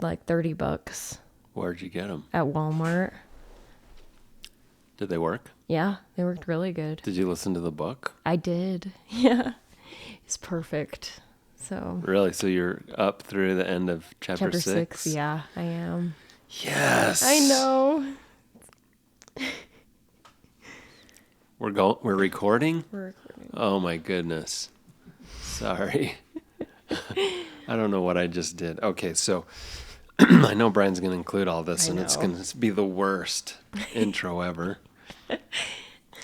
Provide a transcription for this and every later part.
like $30. Where'd you get them? At Walmart. Did they work? Yeah, they worked really good. Did you listen to the book? I did. Yeah. It's perfect. So. Really? So you're up through the end of chapter 6? Yeah, I am. Yes. I know. We're recording? We're recording. Oh my goodness. Sorry. I don't know what I just did. Okay, so I know Brian's going to include all this, and it's going to be the worst intro ever.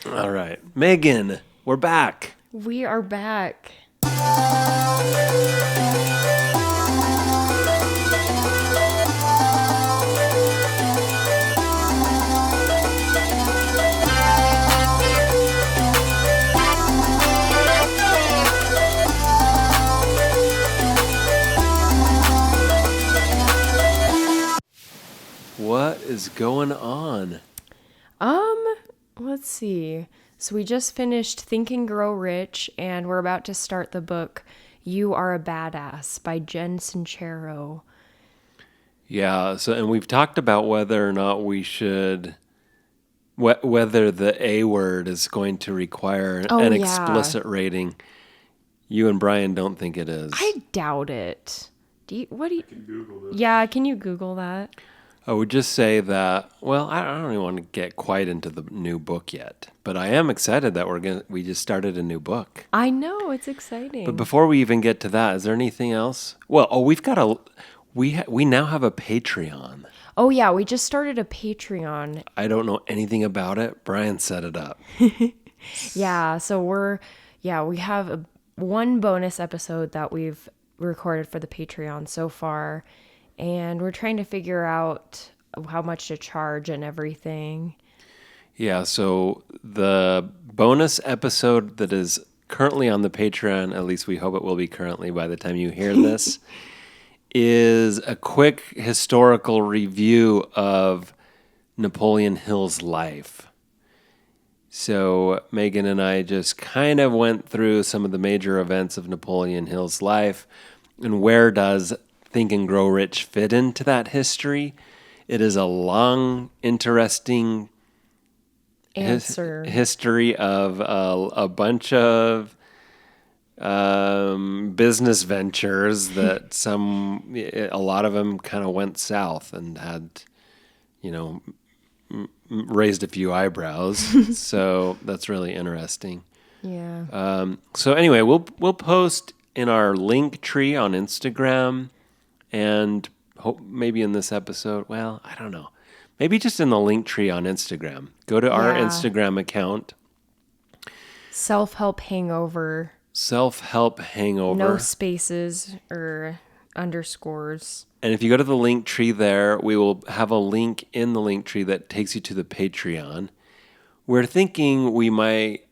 All right. Maegan, we're back. We are back. What is going on? Let's see. So we just finished Think and Grow Rich, and we're about to start the book You Are a Badass by Jen Sincero. Yeah, and we've talked about whether or not we should, whether the A word is going to require an explicit rating. You and Brian don't think it is. I doubt it. I can Google this. Yeah, can you Google that? I would just say that, well, I don't even want to get quite into the new book yet, but I am excited that we just started a new book. I know, it's exciting. But before we even get to that, is there anything else? Well, we've got we now have a Patreon. Oh yeah, we just started a Patreon. I don't know anything about it. Brian set it up. Yeah, so we have one bonus episode that we've recorded for the Patreon so far. And we're trying to figure out how much to charge and everything. Yeah, so the bonus episode that is currently on the Patreon, at least we hope it will be currently by the time you hear this, is a quick historical review of Napoleon Hill's life. So Maegan and I just kind of went through some of the major events of Napoleon Hill's life and where does Think and Grow Rich fit into that history. It is a long, interesting history of a bunch of business ventures that a lot of them kind of went south and had, raised a few eyebrows. So that's really interesting. Yeah. So anyway, we'll post in our link tree on Instagram. And hope maybe in this episode, well, I don't know. Maybe just in the link tree on Instagram. Go to our Instagram account. Self-help hangover. No spaces or underscores. And if you go to the link tree there, we will have a link in the link tree that takes you to the Patreon. We're thinking you might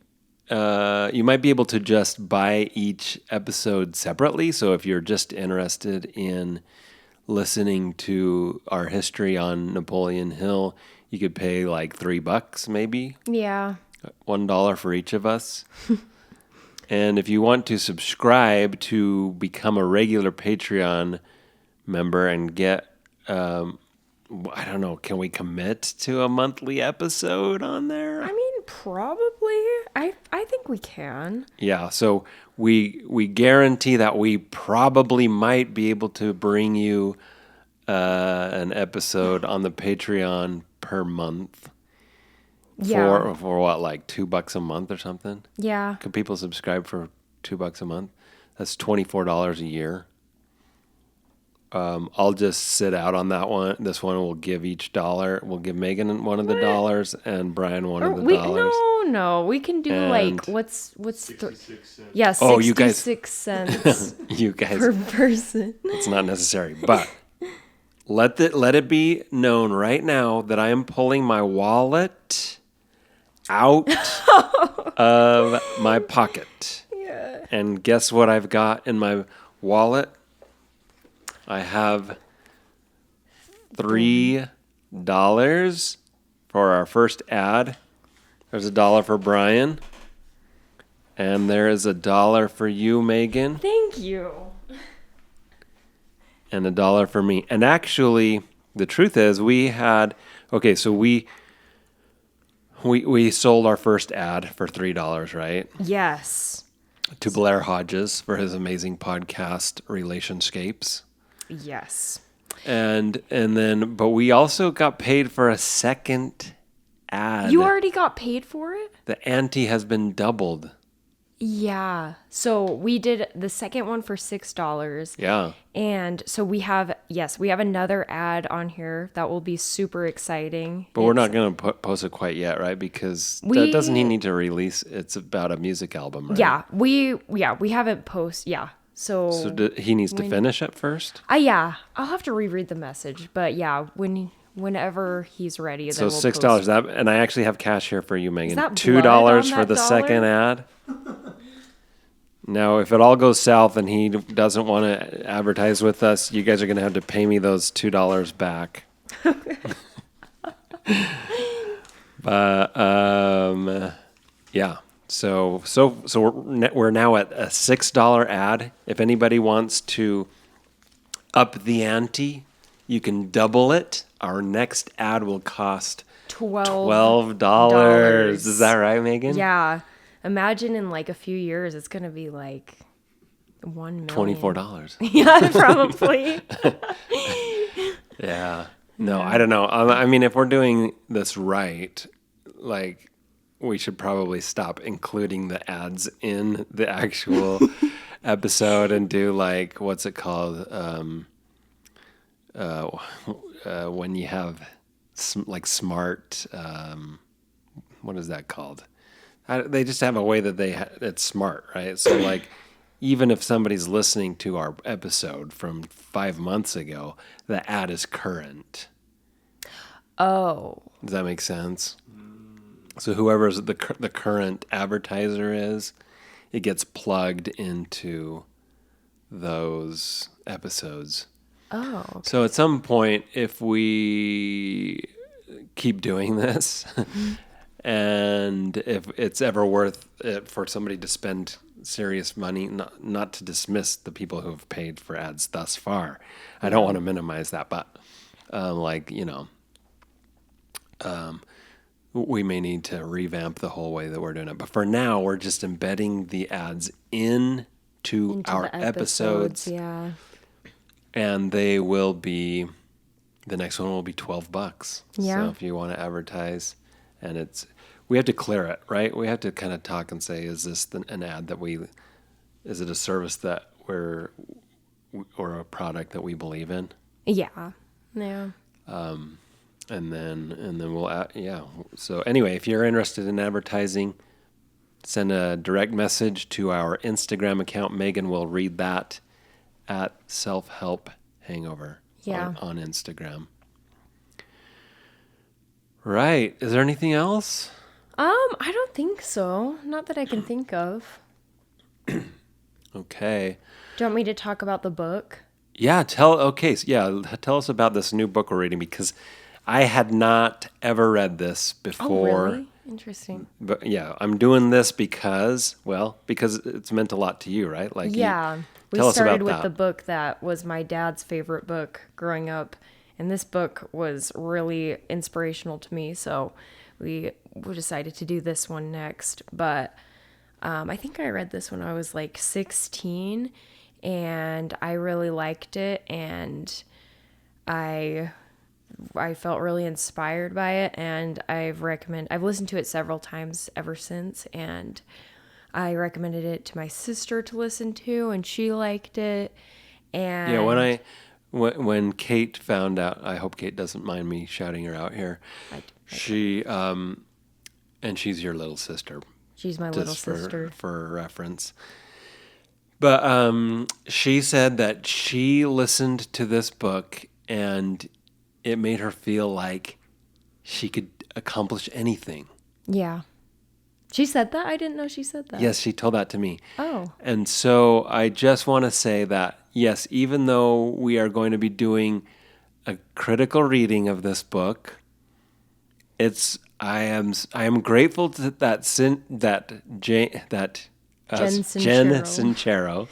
be able to just buy each episode separately. So if you're just interested in listening to our history on Napoleon Hill, you could pay like $3 maybe. Yeah. $1 for each of us. And if you want to subscribe to become a regular Patreon member and get, I don't know, can we commit to a monthly episode on there? I mean, probably. I think we can. Yeah, so we guarantee that we probably might be able to bring you an episode on the Patreon per month. Yeah. For what, like $2 a month or something? Yeah. Could people subscribe for $2 a month? That's $24 a year. I'll just sit out on that one. This one will give each dollar. We'll give Maegan one of the dollars and Brian one of the dollars. No. We can do what's 66 cents. Yeah, 66 cents You guys per person. It's not necessary, but let it be known right now that I am pulling my wallet out of my pocket. Yeah. And guess what I've got in my wallet? I have $3 for our first ad. There's $1 for Brian. And there is $1 for you, Maegan. Thank you. and $1 for me. And actually, the truth is, so we sold our first ad for $3, right? Yes. To Blair Hodges for his amazing podcast, Relationscapes. Yes. But we also got paid for a second ad. You already got paid for it? The ante has been doubled. Yeah. So we did the second one for $6. Yeah. And so we have another ad on here that will be super exciting. But we're not going to post it quite yet, right? Because doesn't he need to release? It's about a music album, right? Yeah. We haven't posted. Yeah. So he needs to finish it first? Yeah. I'll have to reread the message. But yeah, whenever he's ready, then So we'll $6. post. And I actually have cash here for you, Megan. that $2 blood on for that the dollar? second ad. Now, if it all goes south and he doesn't want to advertise with us, you guys are going to have to pay me those $2 back. But yeah. So we're now at a $6 ad. If anybody wants to up the ante, you can double it. Our next ad will cost $12. Is that right, Megan? Yeah. Imagine in like a few years, it's going to be like $1 million. $24. Yeah, probably. Yeah. No, I don't know. I mean, if we're doing this right, like, we should probably stop including the ads in the actual episode and do like, what's it called? When you have like smart, what is that called? They just have a way that it's smart, right? So like, even if somebody's listening to our episode from 5 months ago, the ad is current. Oh. Does that make sense? So whoever's the current advertiser is, it gets plugged into those episodes. Oh. Okay. So at some point, if we keep doing this, and if it's ever worth it for somebody to spend serious money, not to dismiss the people who have paid for ads thus far. I don't want to minimize that, but we may need to revamp the whole way that we're doing it. But for now, we're just embedding the ads into our episodes. Yeah. And they will be, the next one will be $12. Yeah. So if you want to advertise, and we have to clear it, right? We have to kind of talk and say, is this an ad is it a service that or a product that we believe in? Yeah. Yeah. And then we'll add, yeah. So anyway, if you're interested in advertising, send a direct message to our Instagram account. Megan will read that at Self-Help Hangover on Instagram. Right. Is there anything else? I don't think so. Not that I can think of. Okay. Do you want me to talk about the book? Yeah, tell us about this new book we're reading, because I had not ever read this before. Oh, really? Interesting. But yeah, I'm doing this because it's meant a lot to you, right? Like, yeah. We tell us started about with that. the book that was my dad's favorite book growing up, and this book was really inspirational to me, so we decided to do this one next. But I think I read this when I was like 16, and I really liked it, and I felt really inspired by it, and I've listened to it several times ever since, and I recommended it to my sister to listen to, and she liked it. And yeah, when Kate found out, I hope Kate doesn't mind me shouting her out here. She and she's your little sister. She's my little sister for reference. But she said that she listened to this book and it made her feel like she could accomplish anything. Yeah. She said that? I didn't know she said that. Yes, she told that to me. Oh. And so I just want to say that, yes, even though we are going to be doing a critical reading of this book, I am grateful that Jen Sincero. Sincero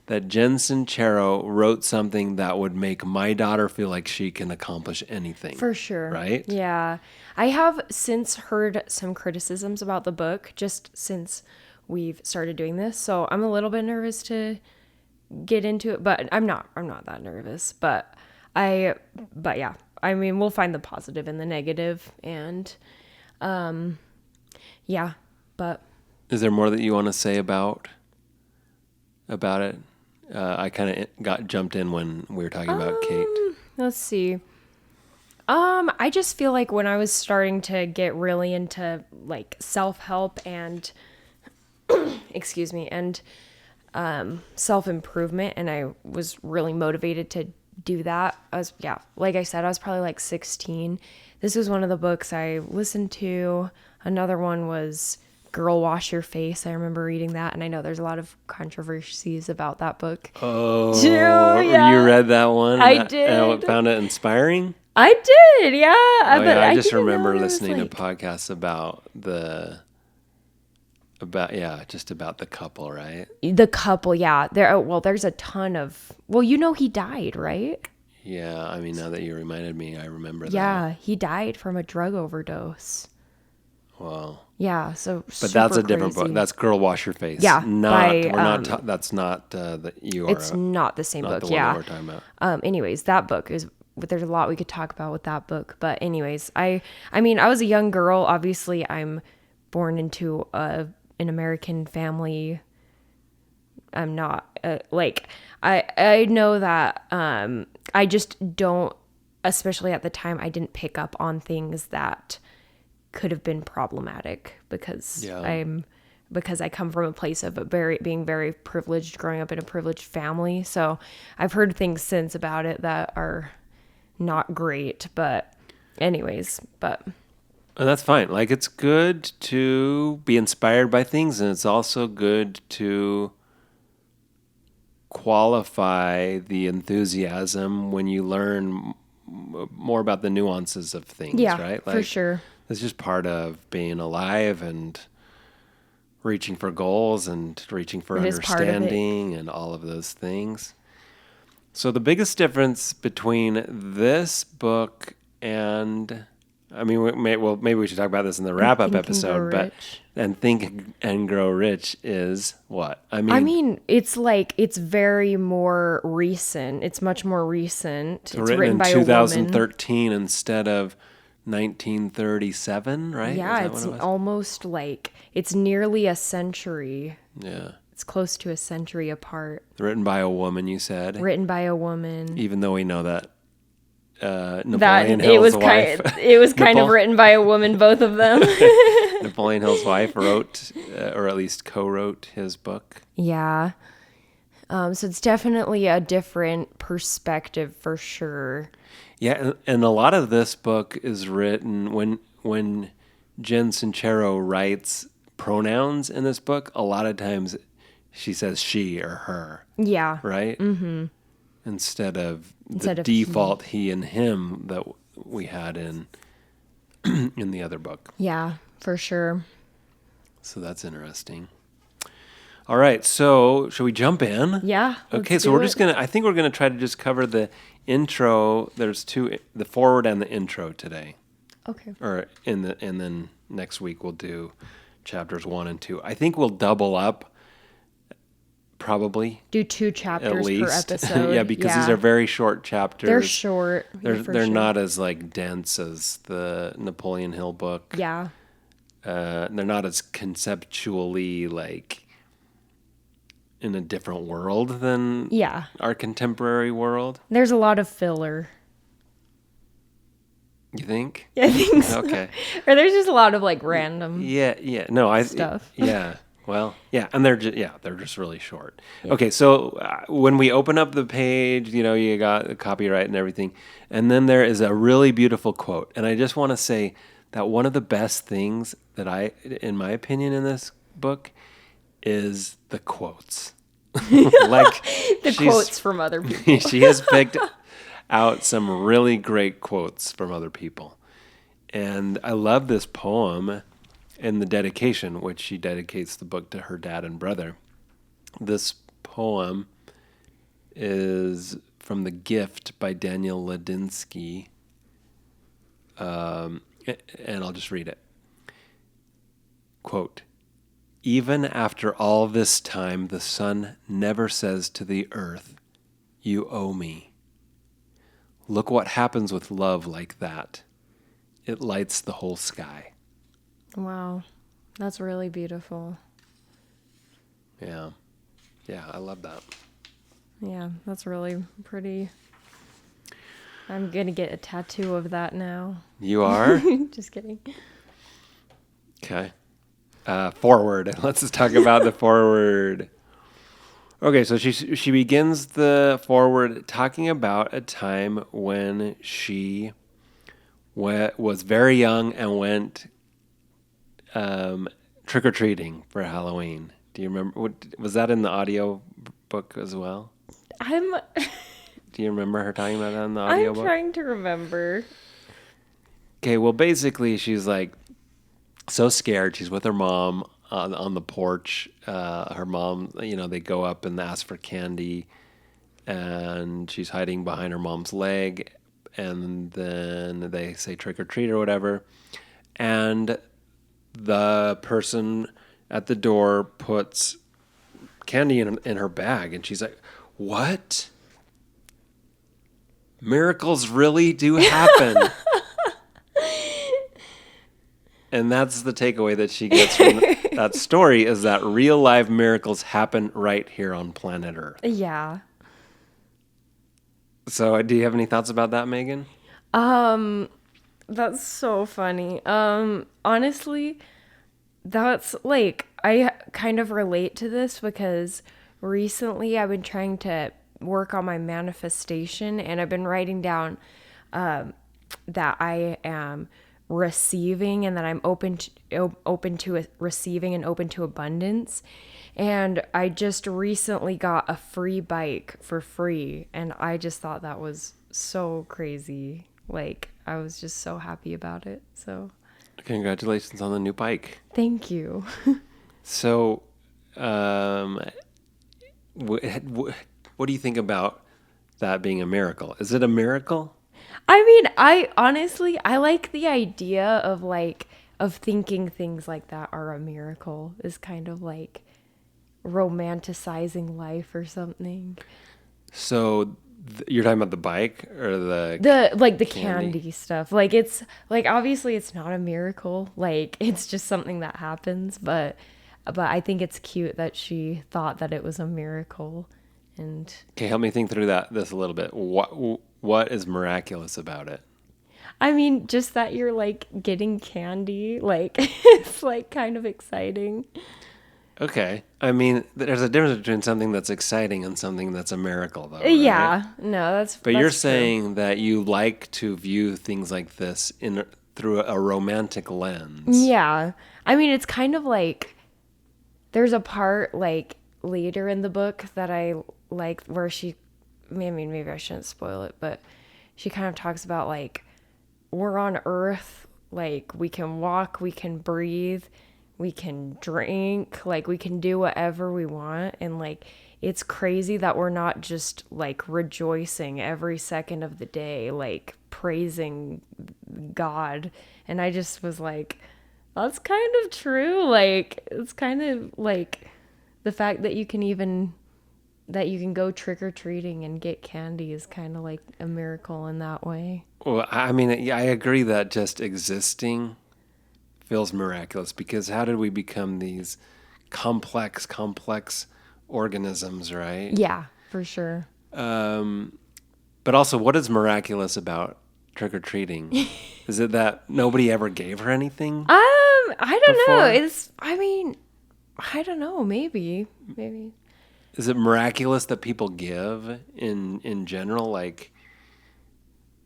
that Jen Sincero wrote something that would make my daughter feel like she can accomplish anything. For sure. Right? Yeah. I have since heard some criticisms about the book just since we've started doing this. So I'm a little bit nervous to get into it, but I'm not that nervous. But yeah. I mean, we'll find the positive and the negative, and yeah. But is there more that you want to say about it? I kind of jumped in when we were talking about Kate. Let's see. I just feel like when I was starting to get really into like self-help and excuse me, and self-improvement, and I was really motivated to do that. Like I said, I was probably like 16. This was one of the books I listened to. Another one was Girl Wash Your Face. I remember reading that, and I know there's a lot of controversies about that book. Oh, yeah. You read that one? I did. And found it inspiring? I did, yeah. I just remember listening to podcasts about the couple, right? The couple, yeah. There's a ton of. Well, he died, right? Yeah, I mean, now that you reminded me, I remember that. Yeah, he died from a drug overdose. Wow. Yeah, so. But that's a different book. That's Girl Wash Your Face. Yeah, that's not It's not the same book. The one that we're talking about. Anyways, that book is. There's a lot we could talk about with that book, but anyways, I mean, I was a young girl. Obviously, I'm born into an American family. I'm not I know that I just don't, especially at the time, I didn't pick up on things that could have been problematic because I come from a place of being very privileged, growing up in a privileged family. So I've heard things since about it that are not great, but anyways, and that's fine. Like, it's good to be inspired by things, and it's also good to qualify the enthusiasm when you learn more about the nuances of things, right? Like, for sure. It's just part of being alive and reaching for goals and reaching for understanding and all of those things. So the biggest difference between this book and, I mean, maybe we should talk about this in the wrap-up episode, but Think and Grow Rich is what? I mean, it's very more recent. It's much more recent. It's written in 2013 instead of 1937, right? Yeah, it's almost like it's nearly a century. Yeah. It's close to a century apart. Written by a woman, you said. Written by a woman. Even though we know that Napoleon Hill's wife. It was kind of written by a woman, both of them. Napoleon Hill's wife wrote, or at least co-wrote his book. Yeah. So it's definitely a different perspective for sure. Yeah, and a lot of this book is written when Jen Sincero writes pronouns in this book, a lot of times she says she or her. Yeah. Right? Mm-hmm. Instead of the default he and him that we had in the other book. Yeah, for sure. So that's interesting. All right, so should we jump in? Yeah. Okay, so I think we're gonna try to just cover the intro. There's the forward and the intro today. Okay. And then next week we'll do chapters 1 and 2. I think we'll double up. Probably do 2 chapters per episode. Yeah, because these are very short chapters. They're short. They're not as like dense as the Napoleon Hill book. Yeah. They're not as conceptually like in a different world than our contemporary world. There's a lot of filler. You think? Yeah, I think so. Okay. Or there's just a lot of like random stuff. Yeah. Well, yeah, and they're just really short. Yeah. Okay, so when we open up the page, you got the copyright and everything, and then there is a really beautiful quote. And I just want to say that one of the best things that in my opinion, in this book is the quotes. Like the quotes from other people. She has picked out some really great quotes from other people. And I love this poem in the dedication, which she dedicates the book to her dad and brother. This poem is from The Gift by Daniel Ladinsky. And I'll just read it. Quote, "Even after all this time, the sun never says to the earth, 'You owe me.' Look what happens with love like that. It lights the whole sky." Wow. That's really beautiful. Yeah. Yeah, I love that. Yeah, that's really pretty. I'm going to get a tattoo of that now. You are? Just kidding. Okay. Forward. Let's just talk about the forward. Okay, so she begins the forward talking about a time when she was very young and went trick-or-treating for Halloween. Do you remember? Was that in the audio book as well? Do you remember her talking about that in the audio book? I'm trying to remember. Okay, well, basically, she's like so scared. She's with her mom on the porch. Her mom, they go up and ask for candy, and she's hiding behind her mom's leg. And then they say trick or treat or whatever. And the person at the door puts candy in her bag. And she's like, "What? Miracles really do happen." And that's the takeaway that she gets from that story, is that real live miracles happen right here on planet Earth. Yeah. So do you have any thoughts about that, Megan? That's so funny. Honestly, that's like, I kind of relate to this because recently I've been trying to work on my manifestation, and I've been writing down that I am receiving and that I'm open to receiving and open to abundance. And I just recently got a free bike for free, and I just thought that was so crazy. Like, I was just so happy about it. So Congratulations on the new bike. thank you. So what do you think about that being a miracle? Is it a miracle? I mean, I honestly, I like the idea of thinking things like that are a miracle, is kind of like romanticizing life or something. So you're talking about the bike or the candy stuff. Like, it's like, obviously it's not a miracle. Like, it's just something that happens, but I think it's cute that she thought that it was a miracle. And okay, help me think through this a little bit. What is miraculous about it? I mean, just that you're like getting candy, like it's like kind of exciting. Okay. I mean, there's a difference between something that's exciting and something that's a miracle, though, right? Yeah. No, that's But you're true. saying that you like to view things like this through a romantic lens. Yeah. I mean, it's kind of like, there's a part like later in the book that I like where maybe I shouldn't spoil it, but she kind of talks about like, we're on Earth, like we can walk, we can breathe, we can drink, like we can do whatever we want. And like, it's crazy that we're not just like rejoicing every second of the day, like praising God. And I just was like, that's kind of true. Like, it's kind of like the fact that you can go trick-or-treating and get candy is kind of like a miracle in that way. Well, I mean, I agree that just existing feels miraculous, because how did we become these complex organisms, right? Yeah, for sure. But also, what is miraculous about trick-or-treating? Is it that nobody ever gave her anything? I don't know. Before? I don't know. Maybe. Is it miraculous that people give in general, like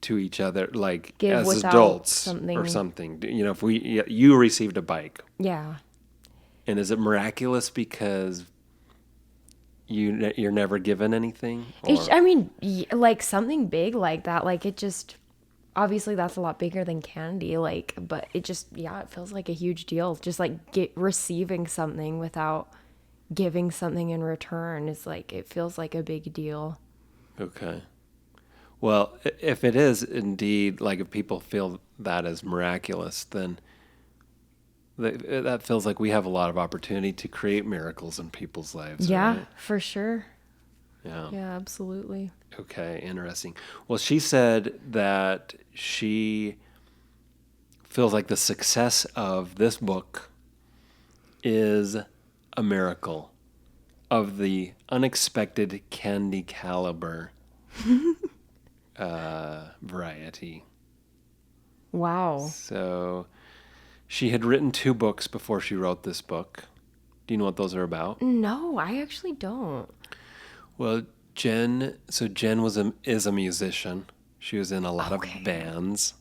to each other, like Give as without adults something. or something? You know, if you received a bike, Yeah. and is it miraculous because you're never given anything? I mean, like something big like that, like it just, obviously that's a lot bigger than candy, like, but it just, yeah, it feels like a huge deal. Just like receiving something without giving something in return is like, it feels like a big deal. Okay. Well, if it is indeed, like if people feel that as miraculous, then that feels like we have a lot of opportunity to create miracles in people's lives, Yeah, right? for sure. Yeah. Yeah, absolutely. Okay, interesting. Well, she said that she feels like the success of this book is a miracle of the unexpected candy caliber variety. Wow. So she had written 2 books before she wrote this book. Do you know what those are about? No, I actually don't. Well, Jen is a musician. She was in a lot of Okay. bands.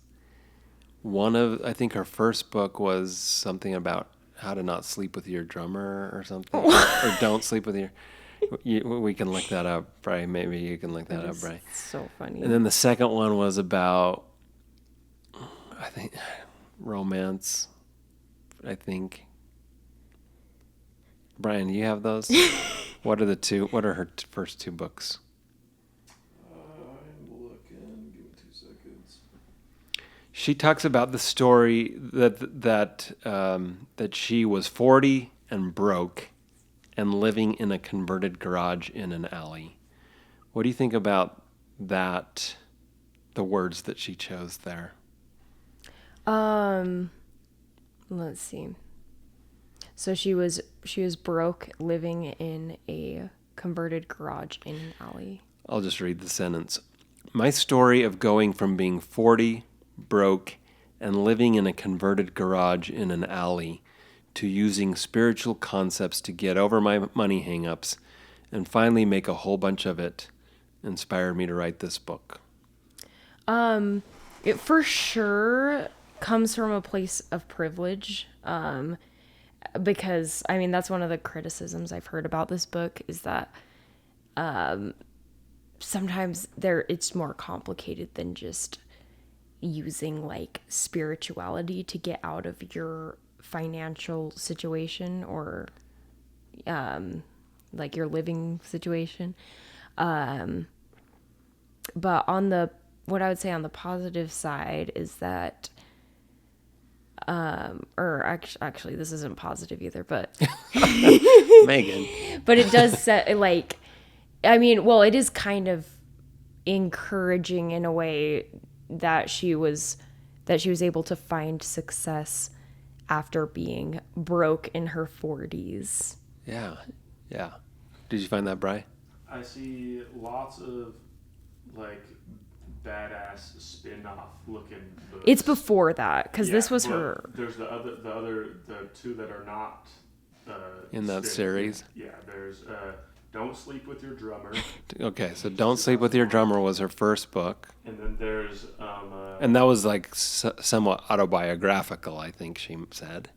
I think her first book was something about how to not sleep with your drummer or something, or don't sleep with your. We can look that up, Bri. Maybe you can look that That up, is Bri. so And funny. then the second one was about, I think, romance. I think. Brian, do you have those? What are the two? What are her first 2 books? I'm looking. Give me 2 seconds. She talks about the story that she was 40 and broke, and living in a converted garage in an alley. What do you think about that? The words that she chose there. Um, let's see. So she was broke, living in a converted garage in an alley. I'll just read the sentence. My story of going from being 40, broke, and living in a converted garage in an alley to using spiritual concepts to get over my money hangups and finally make a whole bunch of it inspired me to write this book. It for sure comes from a place of privilege. Because I mean that's one of the criticisms I've heard about this book is that sometimes it's more complicated than just using like spirituality to get out of your financial situation or like your living situation. But what I would say on the positive side is that or actually this isn't positive either, but Megan. but it does set like I mean, well, it is kind of encouraging in a way that she was able to find success after being broke in her 40s. Yeah. Yeah. Did you find that, Bri? I see lots of like badass spin-off looking books. It's before that because Yeah, this was but her. There's the 2 that are not In that series? Yeah, there's Don't Sleep with Your Drummer, Okay, so Don't Sleep with Your Drummer was her first book. and then there's And that was like somewhat autobiographical, I think she said.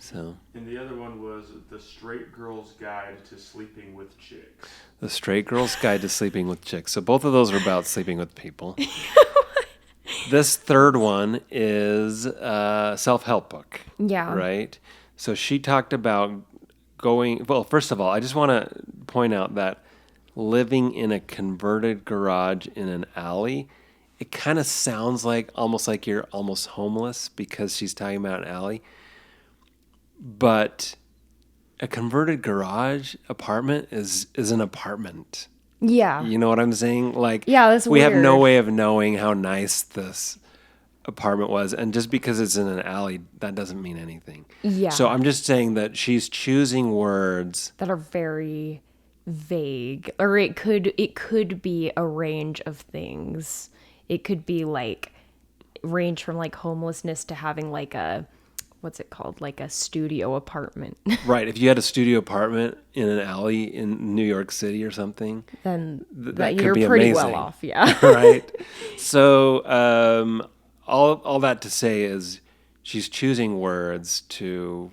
So, and the other one was The Straight Girl's Guide to Sleeping with Chicks. The Straight Girl's Guide to Sleeping with Chicks. So both of those are about sleeping with people. This third one is a self-help book. Yeah. Right? So she talked about well, first of all, I just want to point out that living in a converted garage in an alley, it kind of sounds like almost like you're almost homeless because she's talking about an alley. But a converted garage apartment is an apartment. Yeah. You know what I'm saying? Like, Yeah, that's we have no weird. way of knowing how nice this apartment was, and just because it's in an alley, that doesn't mean anything. Yeah. So I'm just saying that she's choosing words. That are very vague, or it could be a range of things. It could be like range from like homelessness to having like a what's it called, like a studio apartment. Right. If you had a studio apartment in an alley in New York City or something, Then that could you're be pretty amazing. well off. Yeah. Right. So all that to say is she's choosing words to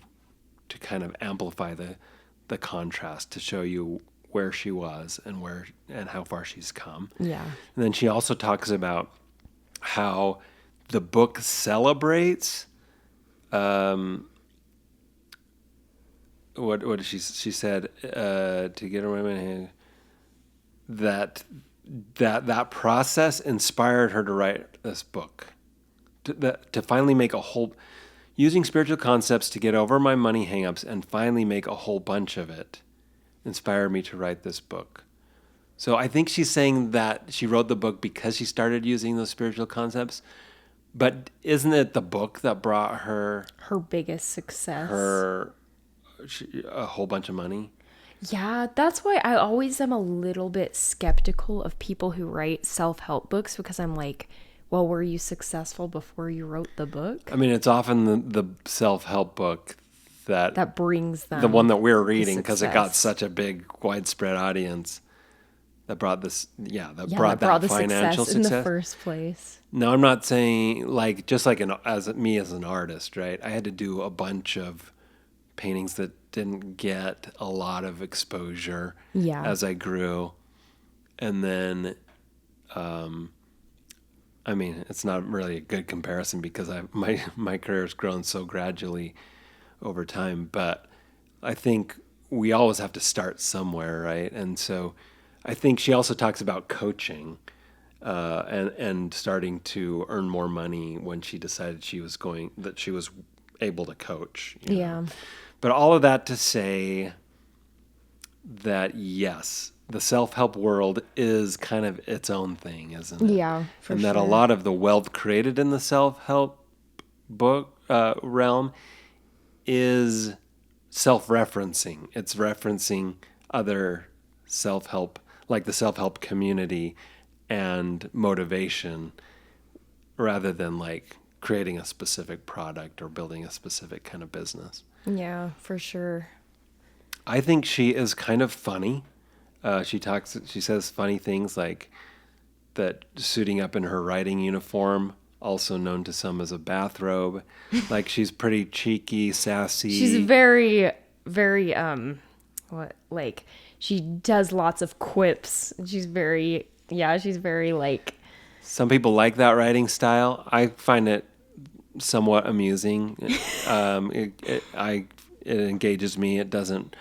kind of amplify the contrast to show you where she was and how far she's come. Yeah. And then she also talks about how the book celebrates what did she said to get her women that that process inspired her to write this book. To finally make using spiritual concepts to get over my money hangups and finally make a whole bunch of it inspired me to write this book. So I think she's saying that she wrote the book because she started using those spiritual concepts. But isn't it the book that brought her Her biggest success. A whole bunch of money? Yeah, that's why I always am a little bit skeptical of people who write self-help books, because I'm like, well, were you successful before you wrote the book? I mean, it's often the self-help book that brings them the one that we're reading, because it got success. such a big, widespread audience that brought this, that Yeah, brought that brought that the financial success in the success. first place. No, I'm not saying just like as an artist, right? I had to do a bunch of paintings that didn't get a lot of exposure Yeah. as I grew, and then, I mean, it's not really a good comparison because my career has grown so gradually over time, but I think we always have to start somewhere, right? And so I think she also talks about coaching and starting to earn more money when she decided she was able to coach. you know. Yeah. But all of that to say that, yes, the self-help world is kind of its own thing, isn't it? Yeah, for and sure. that a lot of the wealth created in the self-help book realm is self-referencing. It's referencing other self-help, like the self-help community and motivation, rather than like creating a specific product or building a specific kind of business. Yeah, for sure. I think she is kind of funny. She says funny things like that suiting up in her writing uniform, also known to some as a bathrobe. Like she's pretty cheeky, sassy. She's very, very, she does lots of quips. She's very like, Some people like that writing style. I find it somewhat amusing. It engages me. It doesn't.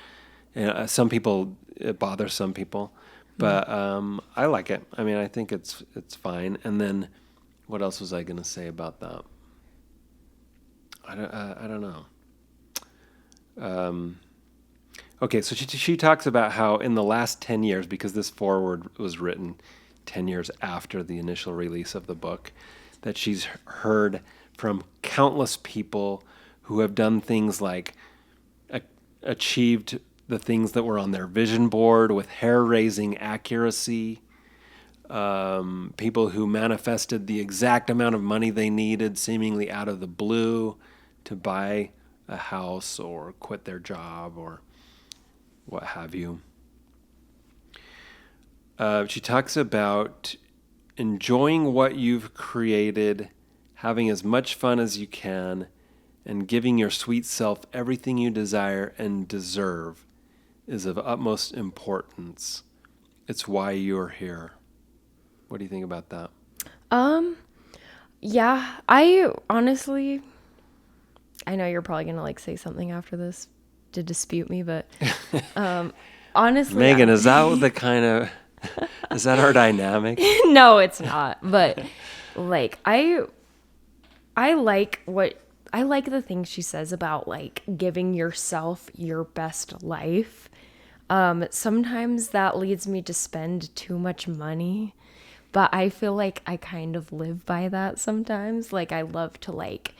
Some people, it bothers some people, but I like it. I mean, I think it's fine. And then, what else was I going to say about that? I don't know. Okay, so she talks about how in the last 10 years, because this foreword was written 10 years after the initial release of the book, that she's heard from countless people who have done things like achieved the things that were on their vision board with hair-raising accuracy, people who manifested the exact amount of money they needed seemingly out of the blue to buy a house or quit their job or what have you. She talks about enjoying what you've created, having as much fun as you can, and giving your sweet self everything you desire and deserve is of utmost importance. It's why you're here. What do you think about that? Yeah, I honestly, I know you're probably going to like say something after this to dispute me, but honestly, Maegan, is that the kind of, is that our dynamic? no, it's not. But like, I like the things she says about like giving yourself your best life. Sometimes that leads me to spend too much money, but I feel like I kind of live by that sometimes. Like I love to like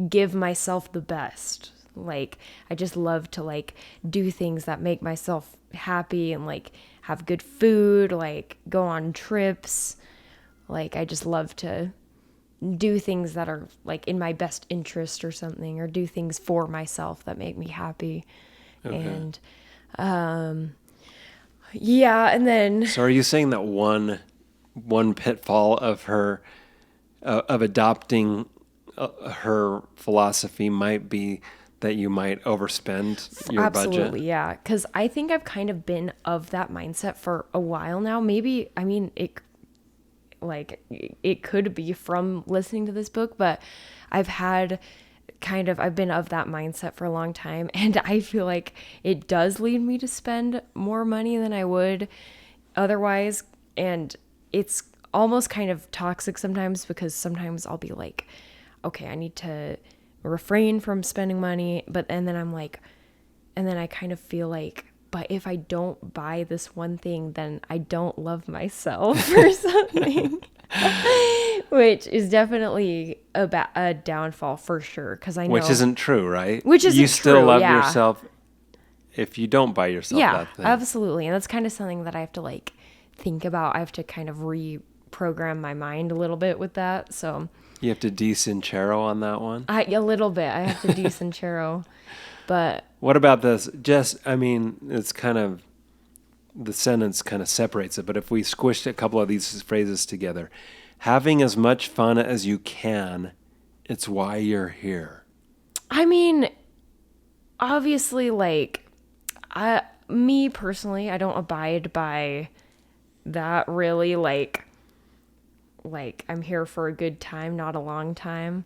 give myself the best. Like I just love to like do things that make myself happy and like have good food, like go on trips. Like I just love to do things that are like in my best interest or something, or do things for myself that make me happy. Okay. And yeah, and then So are you saying that one pitfall of her of adopting her philosophy might be that you might overspend your absolutely, budget? yeah, because I think I've kind of been of that mindset for a while now. Maybe, I mean, it could be from listening to this book, but I've been of that mindset for a long time, and I feel like it does lead me to spend more money than I would otherwise. And it's almost kind of toxic sometimes, because sometimes I'll be like, okay, I need to refrain from spending money, and then I kind of feel like, but if I don't buy this one thing, then I don't love myself or something. Which is definitely a downfall for sure, because I know, Which isn't true, right? Which isn't you still true, love yeah. yourself if you don't buy yourself yeah, that thing. absolutely. And that's kind of something that I have to like think about. I have to kind of reprogram my mind a little bit with that. So You have to de-Sincero on that one. a little bit. I have to do Sincero, but What about this? It's kind of, the sentence kind of separates it, but if we squished a couple of these phrases together, having as much fun as you can, it's why you're here. I mean, obviously, like, me personally, I don't abide by that really. Like I'm here for a good time, not a long time.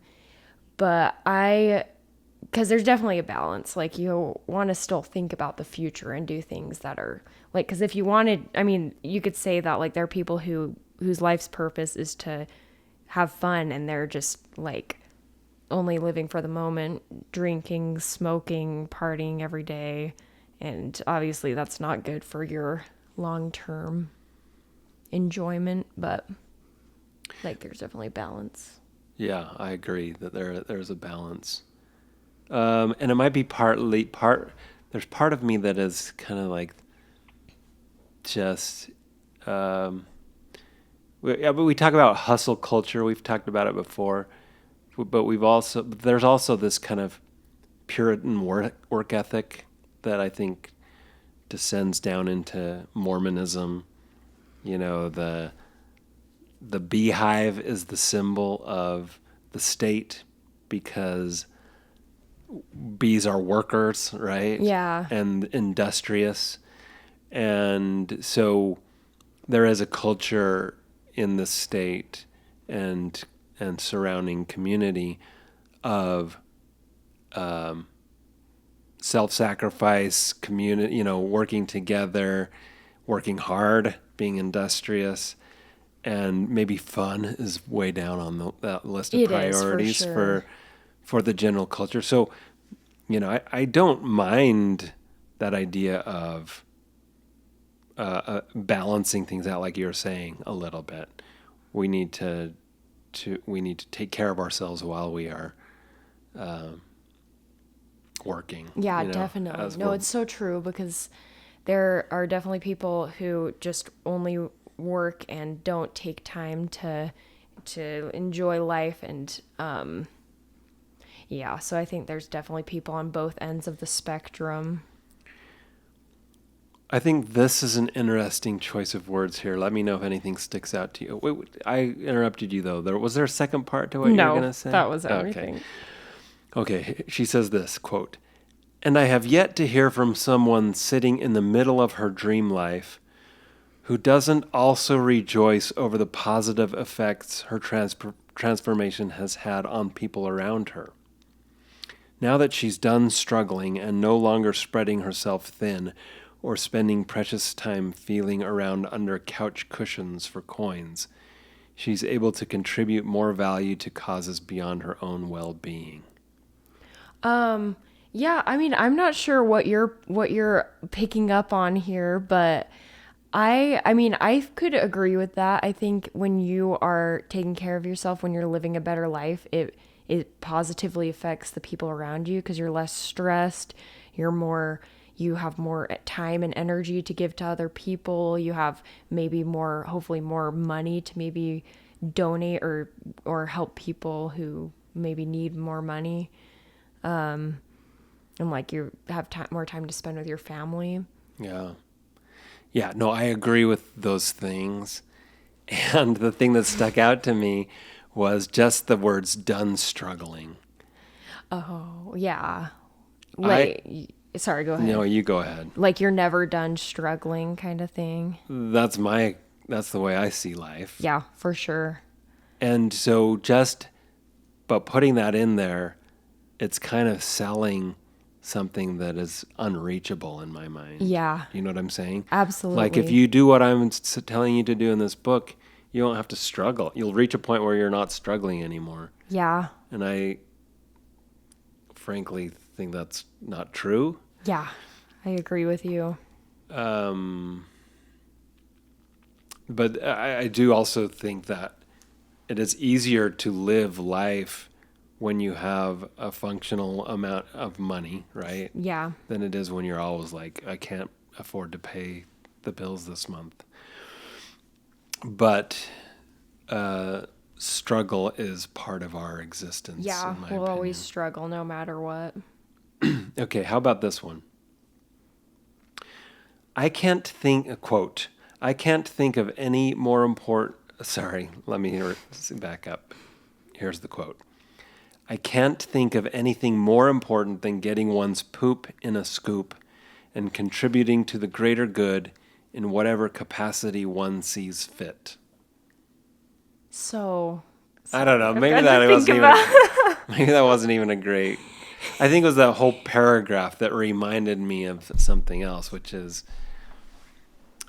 But because there's definitely a balance. Like, you want to still think about the future and do things that are like, because if you wanted, I mean, you could say that like there are people whose life's purpose is to have fun, and they're just like only living for the moment, drinking, smoking, partying every day. And obviously that's not good for your long-term enjoyment, but like there's definitely balance. Yeah, I agree that there's a balance. And it might be there's part of me that is kind of like just, but we talk about hustle culture. We've talked about it before, but there's also this kind of Puritan work ethic that I think descends down into Mormonism. You know, the beehive is the symbol of the state because bees are workers, right? Yeah. And industrious. And so there is a culture in the state and surrounding community of self-sacrifice, community, working together, working hard, being industrious, and maybe fun is way down on that list of It priorities is, for sure. for the general culture. So, I don't mind that idea of balancing things out, like you were saying a little bit. We need to take care of ourselves while we are working. Yeah, definitely. No, it's so true, because there are definitely people who just only work and don't take time to enjoy life. And yeah, so I think there's definitely people on both ends of the spectrum. I think this is an interesting choice of words here. Let me know if anything sticks out to you. Wait, I interrupted you though. Was there a second part to what you were going to say? No, that was everything. Okay, she says this, quote, "And I have yet to hear from someone sitting in the middle of her dream life who doesn't also rejoice over the positive effects her transformation has had on people around her. Now that she's done struggling and no longer spreading herself thin or spending precious time feeling around under couch cushions for coins, she's able to contribute more value to causes beyond her own well-being." Yeah, I mean, I'm not sure what you're picking up on here, but I mean, I could agree with that. I think when you are taking care of yourself, when you're living a better life, it positively affects the people around you, because you're less stressed, you have more time and energy to give to other people. You have hopefully more money to maybe donate or help people who maybe need more money. And like you have more time to spend with your family. Yeah. Yeah, no, I agree with those things. And the thing that stuck out to me was just the words "done struggling." Oh, yeah. Sorry, go ahead. No, you go ahead. Like you're never done struggling kind of thing. That's the way I see life. Yeah, for sure. And so but putting that in there, it's kind of selling something that is unreachable in my mind. Yeah. You know what I'm saying? Absolutely. Like if you do what I'm telling you to do in this book, You don't have to struggle. You'll reach a point where you're not struggling anymore. Yeah. And I frankly think that's not true. Yeah. I agree with you. But I do also think that it is easier to live life when you have a functional amount of money, right? Yeah. Than it is when you're always like, I can't afford to pay the bills this month. But struggle is part of our existence. Yeah. In my We'll opinion. always struggle no matter what. Okay, how about this one? I can't think of any more important. Sorry, let me back up. Here's the quote. I can't think of anything more important than getting one's poop in a scoop and contributing to the greater good in whatever capacity one sees fit. So I don't know. Maybe that wasn't even a great. I think it was that whole paragraph that reminded me of something else, which is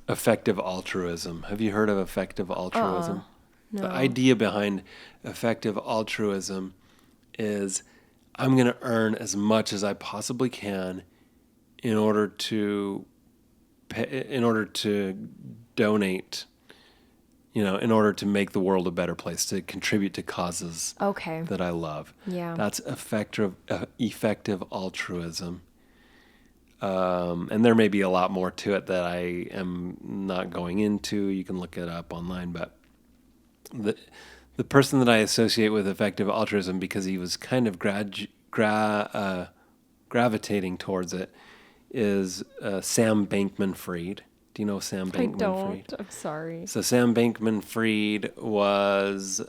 effective altruism. Have you heard of effective altruism? No. The idea behind effective altruism is I'm going to earn as much as I possibly can in order to donate, in order to make the world a better place, to contribute to causes that I love. Yeah. That's effective altruism. And there may be a lot more to it that I am not going into. You can look it up online, but the person that I associate with effective altruism, because he was kind of gravitating towards it, is Sam Bankman-Fried. Do you know Sam Bankman-Fried? I don't. I'm sorry. So Sam Bankman-Fried was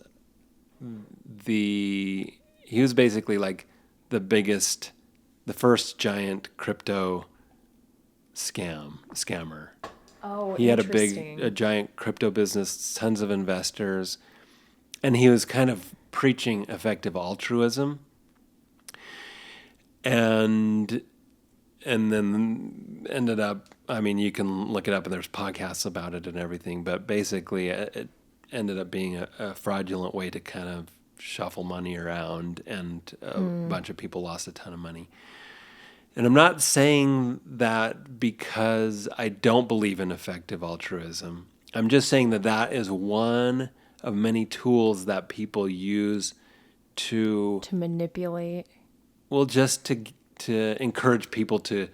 basically like the first giant crypto scammer. Oh, He had interesting. a giant crypto business, tons of investors, and he was kind of preaching effective altruism. And then ended up, I mean, you can look it up and there's podcasts about it and everything, but basically it ended up being a fraudulent way to kind of shuffle money around, and a bunch of people lost a ton of money. And I'm not saying that because I don't believe in effective altruism. I'm just saying that is one of many tools that people use to manipulate. Well, just to encourage people to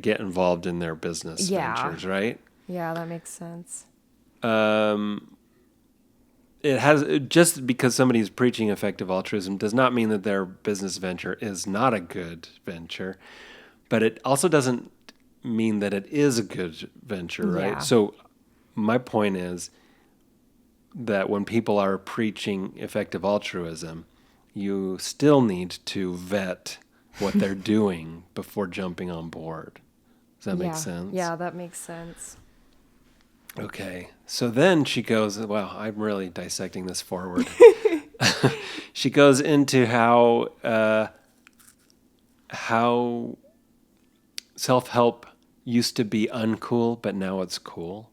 get involved in their business ventures, right? Yeah, that makes sense. It has, just because somebody's preaching effective altruism does not mean that their business venture is not a good venture, but it also doesn't mean that it is a good venture, right? Yeah. So my point is that when people are preaching effective altruism, you still need to vet what they're doing before jumping on board. Does that make sense? Yeah, that makes sense. Okay. So then she goes, wow, I'm really dissecting this forward. She goes into how self-help used to be uncool, but now it's cool.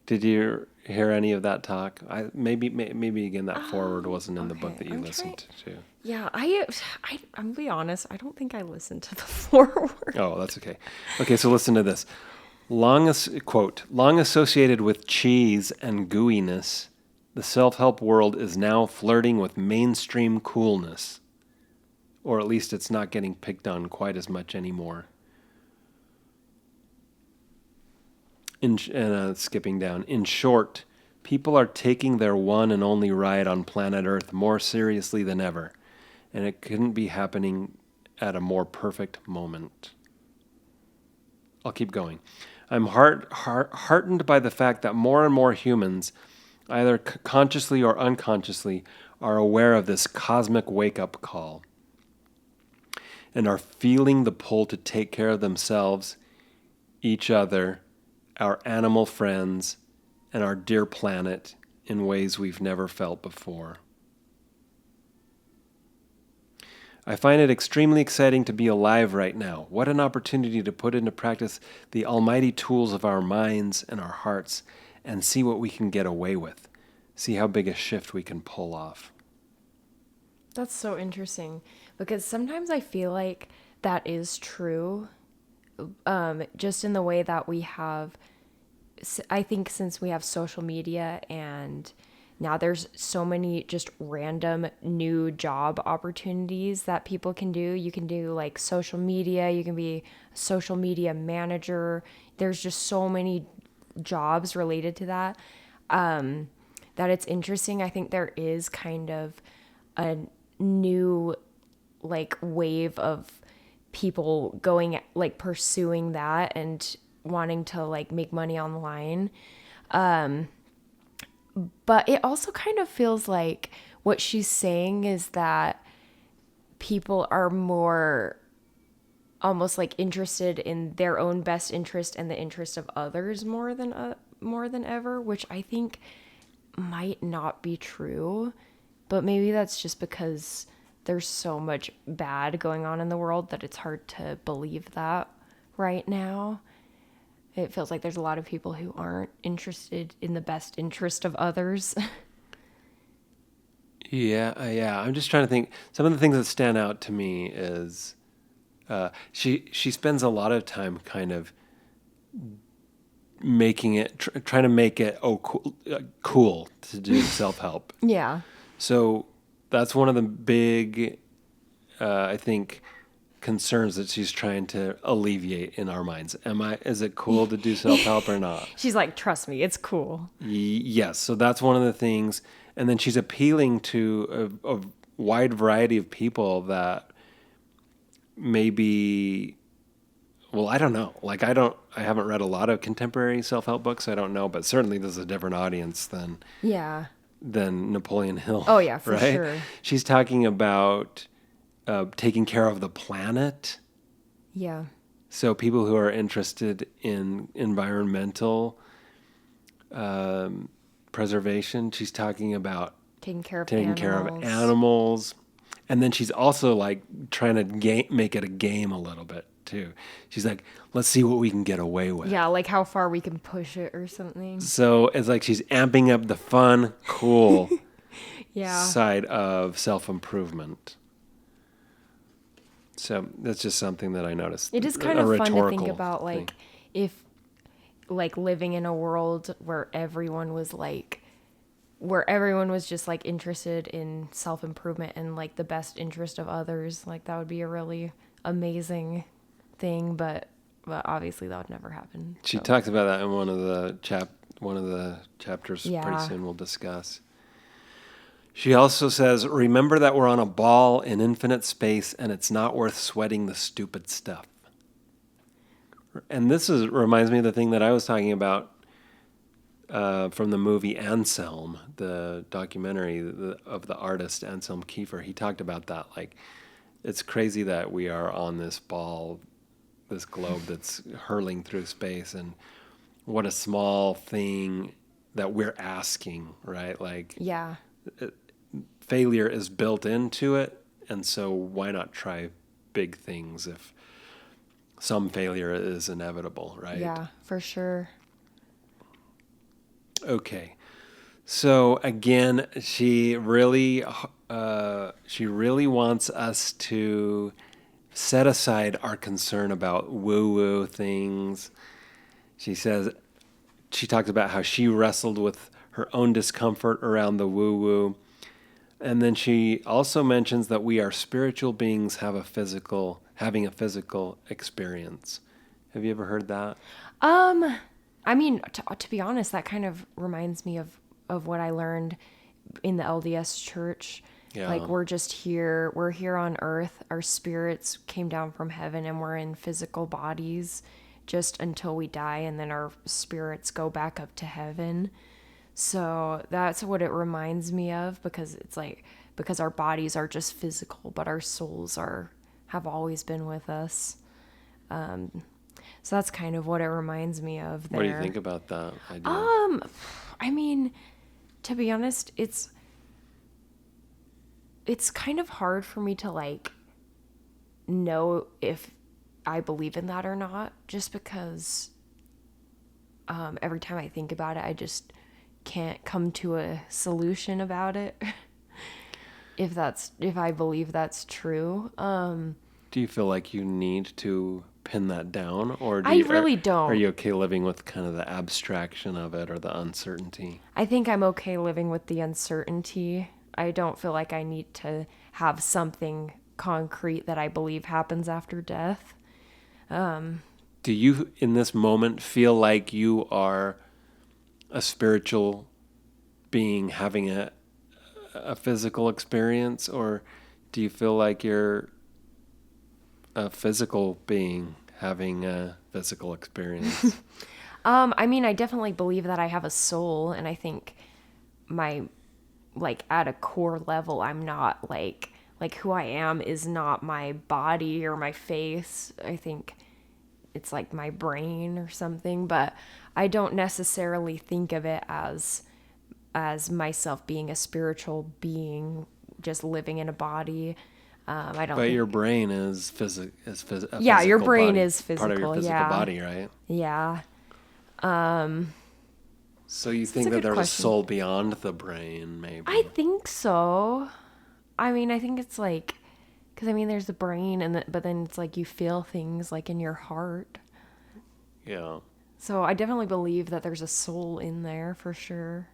Did you hear any of that talk? Maybe again, that forward wasn't in the book that you listened to. Yeah, I'm gonna be honest, I don't think I listened to the forward. Oh, that's okay. Okay, so listen to this. Long associated with cheese and gooiness, the self-help world is now flirting with mainstream coolness. Or at least it's not getting picked on quite as much anymore. Skipping down. In short, people are taking their one and only ride on planet Earth more seriously than ever, and it couldn't be happening at a more perfect moment. I'll keep going. I'm heartened by the fact that more and more humans, either consciously or unconsciously, are aware of this cosmic wake-up call and are feeling the pull to take care of themselves, each other, our animal friends, and our dear planet in ways we've never felt before. I find it extremely exciting to be alive right now. What an opportunity to put into practice the almighty tools of our minds and our hearts and see what we can get away with. see how big a shift we can pull off. That's so interesting because sometimes I feel like that is true. Just in the way that we have, I think since we have social media and now there's so many just random new job opportunities that people can do. You can do like social media, you can be a social media manager. There's just so many jobs related to that, that it's interesting. I think there is kind of a new like wave of people going like pursuing that and wanting to like make money online. But it also kind of feels like what she's saying is that people are more almost like interested in their own best interest and the interest of others more than ever, which I think might not be true. But maybe that's just because there's so much bad going on in the world that it's hard to believe that right now. It feels like there's a lot of people who aren't interested in the best interest of others. Yeah. I'm just trying to think. Some of the things that stand out to me is she spends a lot of time kind of making it, trying to make it cool to do self-help. Yeah. So that's one of the big, I think, concerns that she's trying to alleviate in our minds. Is it cool to do self-help or not? She's like, trust me, it's cool. Yes. So that's one of the things. And then she's appealing to a wide variety of people that maybe, well, I don't know. Like, I haven't read a lot of contemporary self-help books. I don't know, but certainly there's a different audience than Napoleon Hill. Oh yeah, for right? sure. She's talking about taking care of the planet. Yeah. So people who are interested in environmental preservation, she's talking about Taking care of animals. And then she's also like trying to make it a game a little bit too. She's like, let's see what we can get away with. Yeah, like how far we can push it or something. So it's like she's amping up the fun, cool side of self-improvement. So that's just something that I noticed. It is kind of fun to think about, like, if, like, living in a world where everyone was just like interested in self-improvement and like the best interest of others. Like, that would be a really amazing thing, but obviously that would never happen. She talks about that in one of the chapters. Yeah. Pretty soon we'll discuss. She also says, remember that we're on a ball in infinite space and it's not worth sweating the stupid stuff. And this reminds me of the thing that I was talking about from the movie Anselm, the documentary of the artist Anselm Kiefer. He talked about that. Like, it's crazy that we are on this ball, this globe that's hurling through space, and what a small thing that we're asking, right? Like, Yeah. Failure is built into it, and so why not try big things if some failure is inevitable, right? Yeah, for sure. Okay. So again, she really wants us to set aside our concern about woo-woo things. She talks about how she wrestled with her own discomfort around the woo-woo. And then she also mentions that we are spiritual beings having a physical experience. Have you ever heard that? I mean, to be honest, that kind of reminds me of what I learned in the LDS church. Yeah. Like, we're here on earth. Our spirits came down from heaven and we're in physical bodies just until we die, and then our spirits go back up to heaven. So that's what it reminds me of, because our bodies are just physical, but our souls have always been with us. So that's kind of what it reminds me of there. What do you think about that idea? I mean, to be honest, it's kind of hard for me to like know if I believe in that or not, just because every time I think about it, I just can't come to a solution about it. If I believe that's true. Do you feel like you need to pin that down, or I really are don't. you okay living with kind of the abstraction of it or the uncertainty? I think I'm okay living with the uncertainty. I don't feel like I need to have something concrete that I believe happens after death. Do you, in this moment, feel like you are a spiritual being having a physical experience, or do you feel like you're a physical being having a physical experience? I mean, I definitely believe that I have a soul, and I think like at a core level, I'm not like who I am is not my body or my face. I think it's like my brain or something, but I don't necessarily think of it as myself being a spiritual being just living in a body. I don't But think, your brain is a yeah, your physical brain body, is part of your physical. physical Yeah. body, right? Yeah. So you It's think a that good there's a question. soul beyond the brain, maybe? I think so. I mean, I think it's like, because I mean, there's the brain, but then it's like you feel things like in your heart. Yeah. So I definitely believe that there's a soul in there for sure.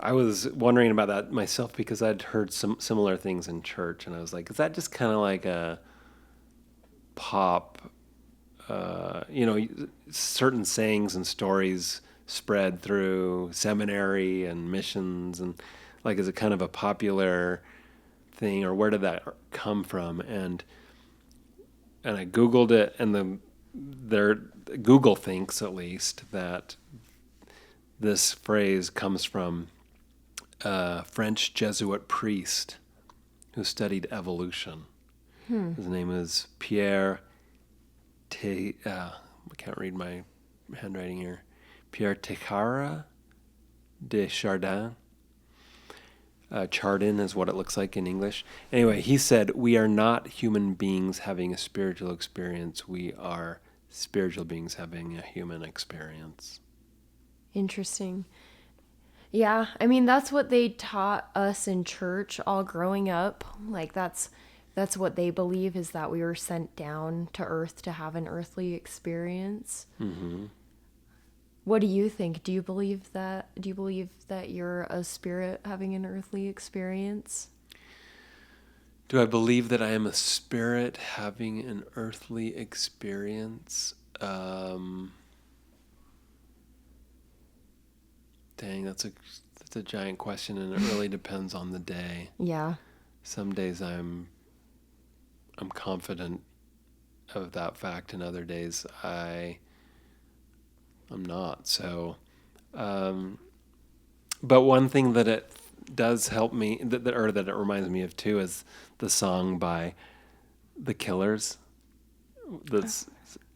I was wondering about that myself because I'd heard some similar things in church, and I was like, is that just kind of like a pop, certain sayings and stories spread through seminary and missions, and like, is it kind of a popular thing, or where did that come from? And I Googled it, and Google thinks at least that this phrase comes from a French Jesuit priest who studied evolution. His name is Pierre I can't read my handwriting here. Pierre Teilhard de Chardin. Chardin is what it looks like in English. Anyway, he said, we are not human beings having a spiritual experience. We are spiritual beings having a human experience. Interesting. Yeah, I mean that's what they taught us in church all growing up. Like that's what they believe is that we were sent down to earth to have an earthly experience. Mm-hmm. What do you think? Do you believe that? Do you believe that you're a spirit having an earthly experience? Do I believe that I am a spirit having an earthly experience? Dang, that's a giant question, and it really depends on the day. Yeah. Some days I'm confident of that fact, and other days I'm not. So, but one thing that it does help me, that it reminds me of too, is the song by The Killers.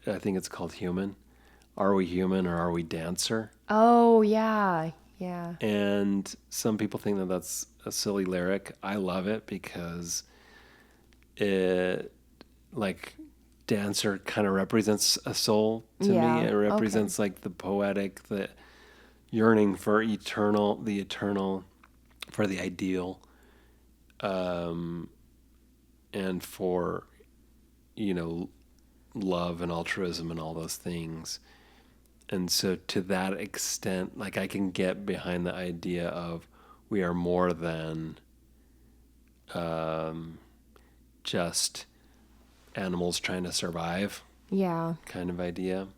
I think it's called "Human." Are we human or are we dancer? Oh, yeah. Yeah. And some people think that that's a silly lyric. I love it because it, like, dancer kind of represents a soul to me. Yeah. It represents like the poetic, the yearning for the eternal, for the ideal, and for, love and altruism and all those things. And so to that extent, like, I can get behind the idea of we are more than just animals trying to survive Yeah. kind of idea.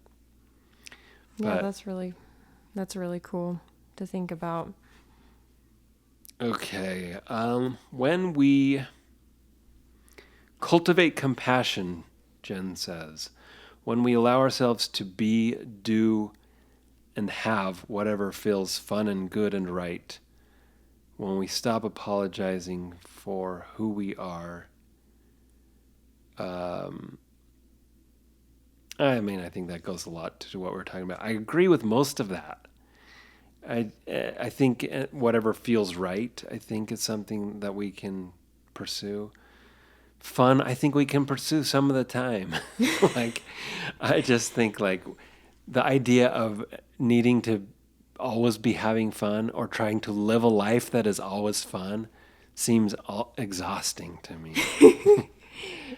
Yeah, But that's really cool to think about. okay, when we cultivate compassion, Jen says, when we allow ourselves to be, do, and have whatever feels fun and good and right, when we stop apologizing for who we are, I think that goes a lot to what we're talking about. I agree with most of that. I think whatever feels right, I think is something that we can pursue. Fun, I think we can pursue some of the time. Like, I just think, like, the idea of needing to always be having fun or trying to live a life that is always fun seems exhausting to me.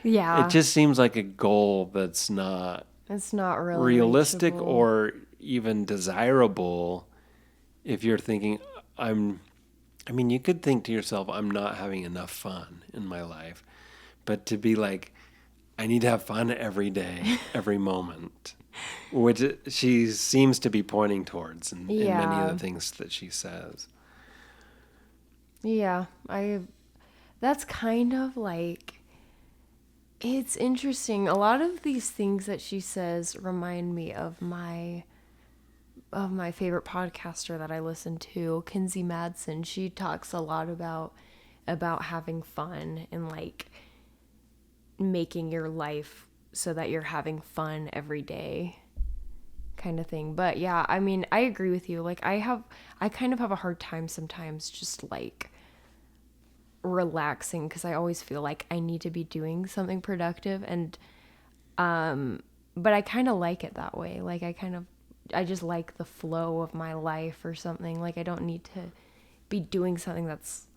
Yeah. It just seems like a goal that's not It's not really realistic reachable. or even desirable if you're thinking, you could think to yourself, I'm not having enough fun in my life. But to be like, I need to have fun every day, every moment, which she seems to be pointing towards in many of the things that she says. Yeah, that's kind of like, it's interesting. A lot of these things that she says remind me of my favorite podcaster that I listen to, Kinsey Madsen. She talks a lot about having fun and like making your life so that you're having fun every day, kind of thing. But yeah, I mean, I agree with you. Like I kind of have a hard time sometimes just like relaxing, because I always feel like I need to be doing something productive, and but I kind of like it that way. Like I just like the flow of my life or something. Like I don't need to be doing something that's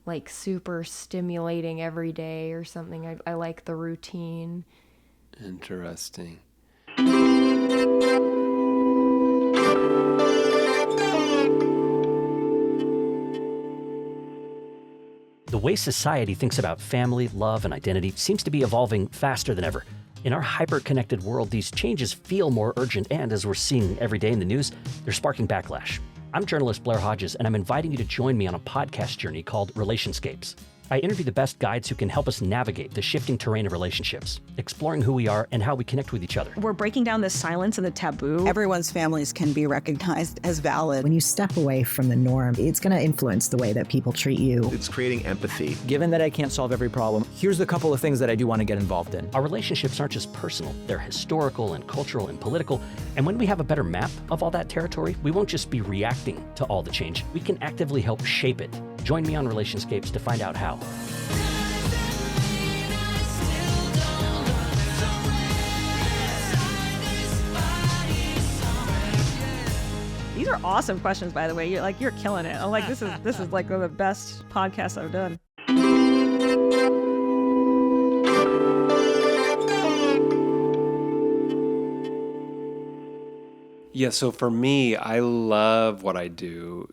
like super stimulating every day or something. I like the routine. Interesting. The way society thinks about family, love, and identity seems to be evolving faster than ever. In our hyper-connected world, these changes feel more urgent, and as we're seeing every day in the news, they're sparking backlash. I'm journalist Blair Hodges, and I'm inviting you to join me on a podcast journey called Relationscapes. I interview the best guides who can help us navigate the shifting terrain of relationships, exploring who we are and how we connect with each other. We're breaking down the silence and the taboo. Everyone's families can be recognized as valid. When you step away from the norm, it's going to influence the way that people treat you. It's creating empathy. Given that I can't solve every problem, here's a couple of things that I do want to get involved in. Our relationships aren't just personal, they're historical and cultural and political. And when we have a better map of all that territory, we won't just be reacting to all the change. We can actively help shape it. Join me on Relationscapes to find out how. These are awesome questions, by the way. You're killing it. I'm like, this is like one of the best podcasts I've done. Yeah, so for me, I love what I do.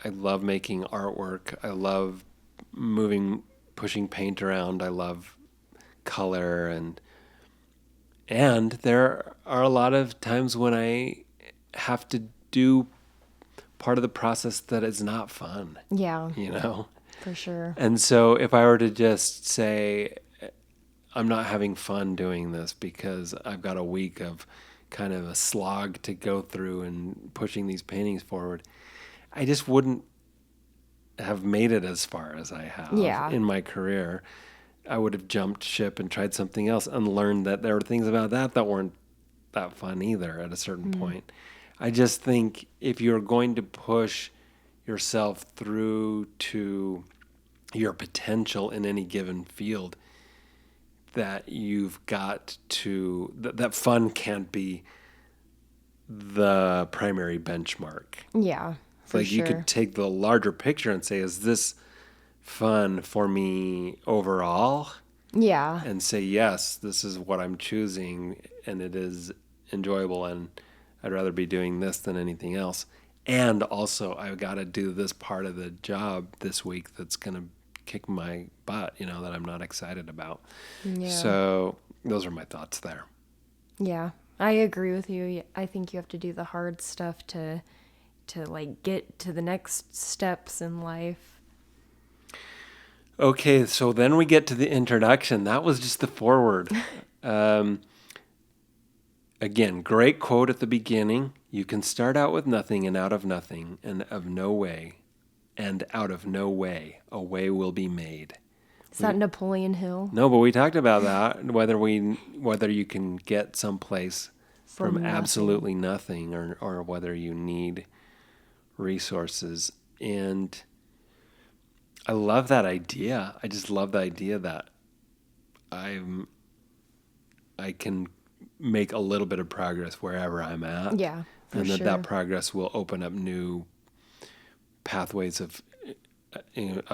I love making artwork. I love pushing paint around. I love color, and there are a lot of times when I have to do part of the process that is not fun. Yeah. For sure. And so if I were to just say, I'm not having fun doing this because I've got a week of kind of a slog to go through and pushing these paintings forward, I just wouldn't have made it as far as I have in my career. I would have jumped ship and tried something else and learned that there were things about that weren't that fun either at a certain point. I just think if you're going to push yourself through to your potential in any given field, that you've got to, that fun can't be the primary benchmark. Yeah, for like sure. You could take the larger picture and say, is this fun for me overall? Yeah. And say, yes, this is what I'm choosing and it is enjoyable and I'd rather be doing this than anything else. And also I've got to do this part of the job this week that's going to kick my butt, that I'm not excited about. Yeah. So those are my thoughts there. Yeah, I agree with you. I think you have to do the hard stuff to like get to the next steps in life. Okay, so then we get to the introduction. That was just the foreword. Again, great quote at the beginning. You can start out with nothing and out of nothing and of no way. And out of no way, a way will be made. Is that Napoleon Hill? No, but we talked about that, whether you can get someplace from absolutely nothing or whether you need resources. And I love that idea. I just love the idea that I can make a little bit of progress wherever I'm at. Yeah. and sure. that progress will open up new pathways of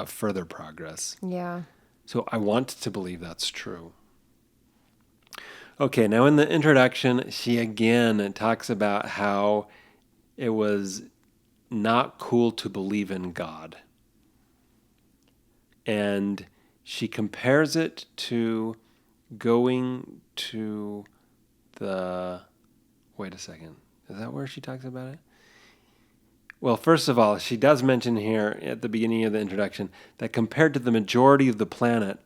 further progress. Yeah. So I want to believe that's true. Okay, now in the introduction, she again talks about how it was not cool to believe in God. And she compares it to going to the... Wait a second. Is that where she talks about it? Well, first of all, she does mention here at the beginning of the introduction that compared to the majority of the planet,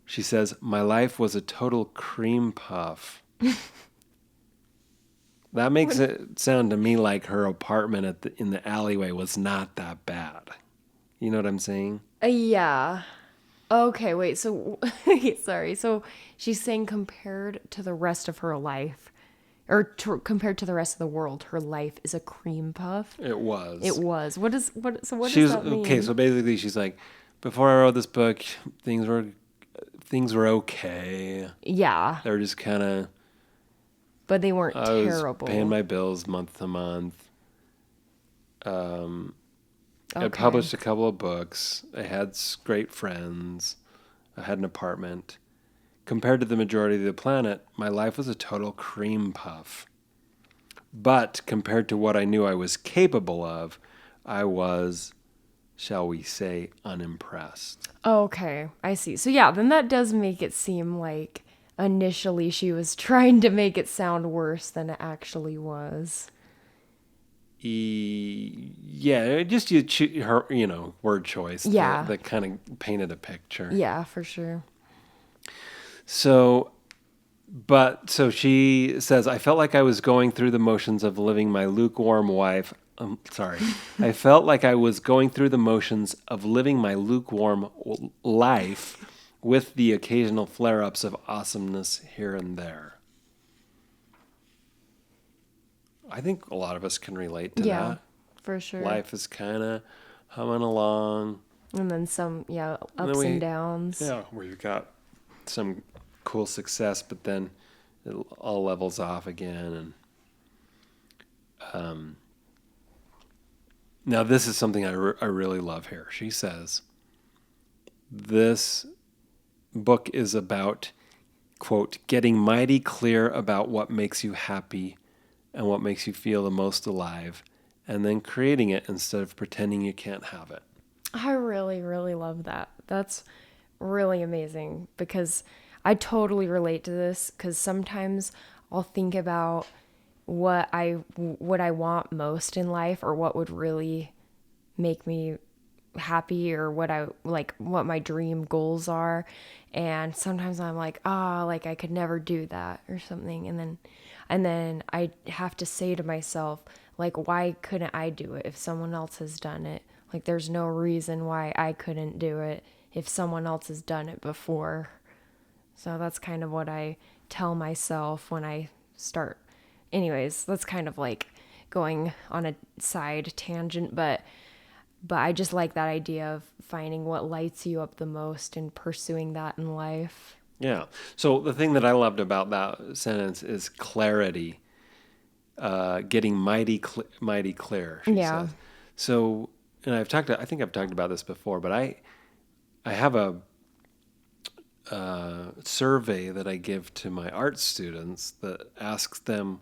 she says, my life was a total cream puff. That makes it sound to me like her apartment in the alleyway was not that bad. You know what I'm saying? Yeah. Okay, wait. So, sorry. So she's saying compared to the rest of her life, or compared to the rest of the world, her life is a cream puff. It was. It was. What does that mean? Okay, so basically she's like, before I wrote this book, things were okay. Yeah. They were just kind of... But they weren't I was terrible. paying my bills month to month. I Okay. published a couple of books. I had great friends. I had an apartment. Compared to the majority of the planet, my life was a total cream puff. But compared to what I knew I was capable of, I was, shall we say, unimpressed. Okay, I see. So yeah, then that does make it seem like initially she was trying to make it sound worse than it actually was. Yeah, just her, word choice. Yeah. That kind of painted a picture. Yeah, for sure. So she says, I felt like I was going through the motions of living my lukewarm life. I felt like I was going through the motions of living my lukewarm life with the occasional flare-ups of awesomeness here and there. I think a lot of us can relate to Yeah, that. for sure. Life is kind of humming along. And then some, ups and downs. Yeah, where you've got some cool success, but then it all levels off again. And now this is something I really love here. She says, this book is about, quote, getting mighty clear about what makes you happy and what makes you feel the most alive, and then creating it instead of pretending you can't have it. I really, really love that. That's really amazing because I totally relate to this because sometimes I'll think about what I want most in life or what would really make me happy or what my dream goals are. And sometimes I'm like, like I could never do that or something. And then I have to say to myself, like, why couldn't I do it if someone else has done it? Like, there's no reason why I couldn't do it if someone else has done it before. So that's kind of what I tell myself when I start. Anyways, that's kind of like going on a side tangent, but I just like that idea of finding what lights you up the most and pursuing that in life. Yeah. So the thing that I loved about that sentence is clarity, getting mighty clear. She says. So, and I think I've talked about this before, but I have a survey that I give to my art students that asks them,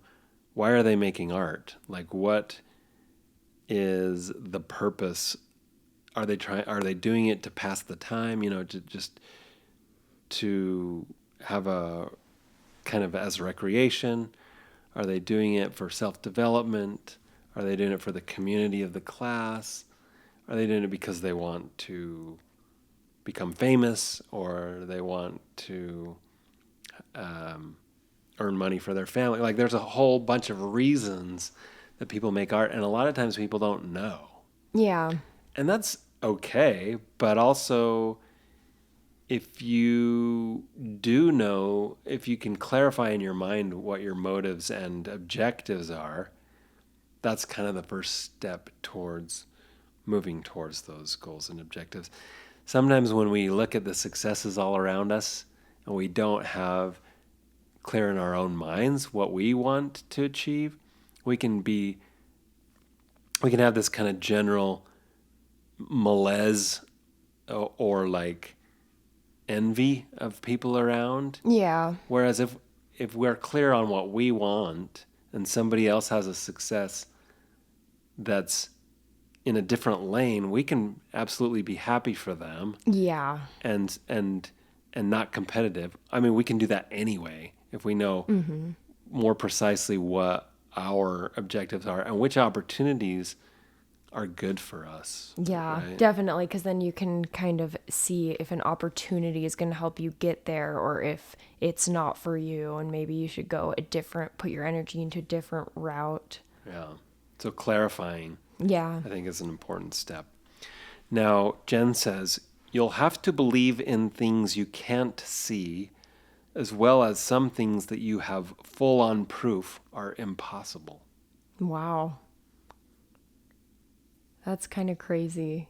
why are they making art? Like, what is the purpose? Are they doing it to pass the time? To have a kind of as recreation? Are they doing it for self-development? Are they doing it for the community of the class? Are they doing it because they want to become famous or they want to earn money for their family? Like, there's a whole bunch of reasons that people make art, and a lot of times people don't know. Yeah. And that's okay, but also if you do know, if you can clarify in your mind what your motives and objectives are, that's kind of the first step towards moving towards those goals and objectives. Sometimes when we look at the successes all around us and we don't have clear in our own minds what we want to achieve, we can have this kind of general malaise or like envy of people around. Yeah. Whereas if we're clear on what we want and somebody else has a success that's in a different lane, we can absolutely be happy for them Yeah. and not competitive. I mean, we can do that anyway if we know more precisely what our objectives are and which opportunities are good for us. Yeah, right? definitely. Because then you can kind of see if an opportunity is going to help you get there or if it's not for you and maybe you should put your energy into a different route. Yeah. So clarifying, Yeah. I think, is an important step. Now, Jen says, you'll have to believe in things you can't see, as well as some things that you have full-on proof are impossible. Wow. That's kind of crazy.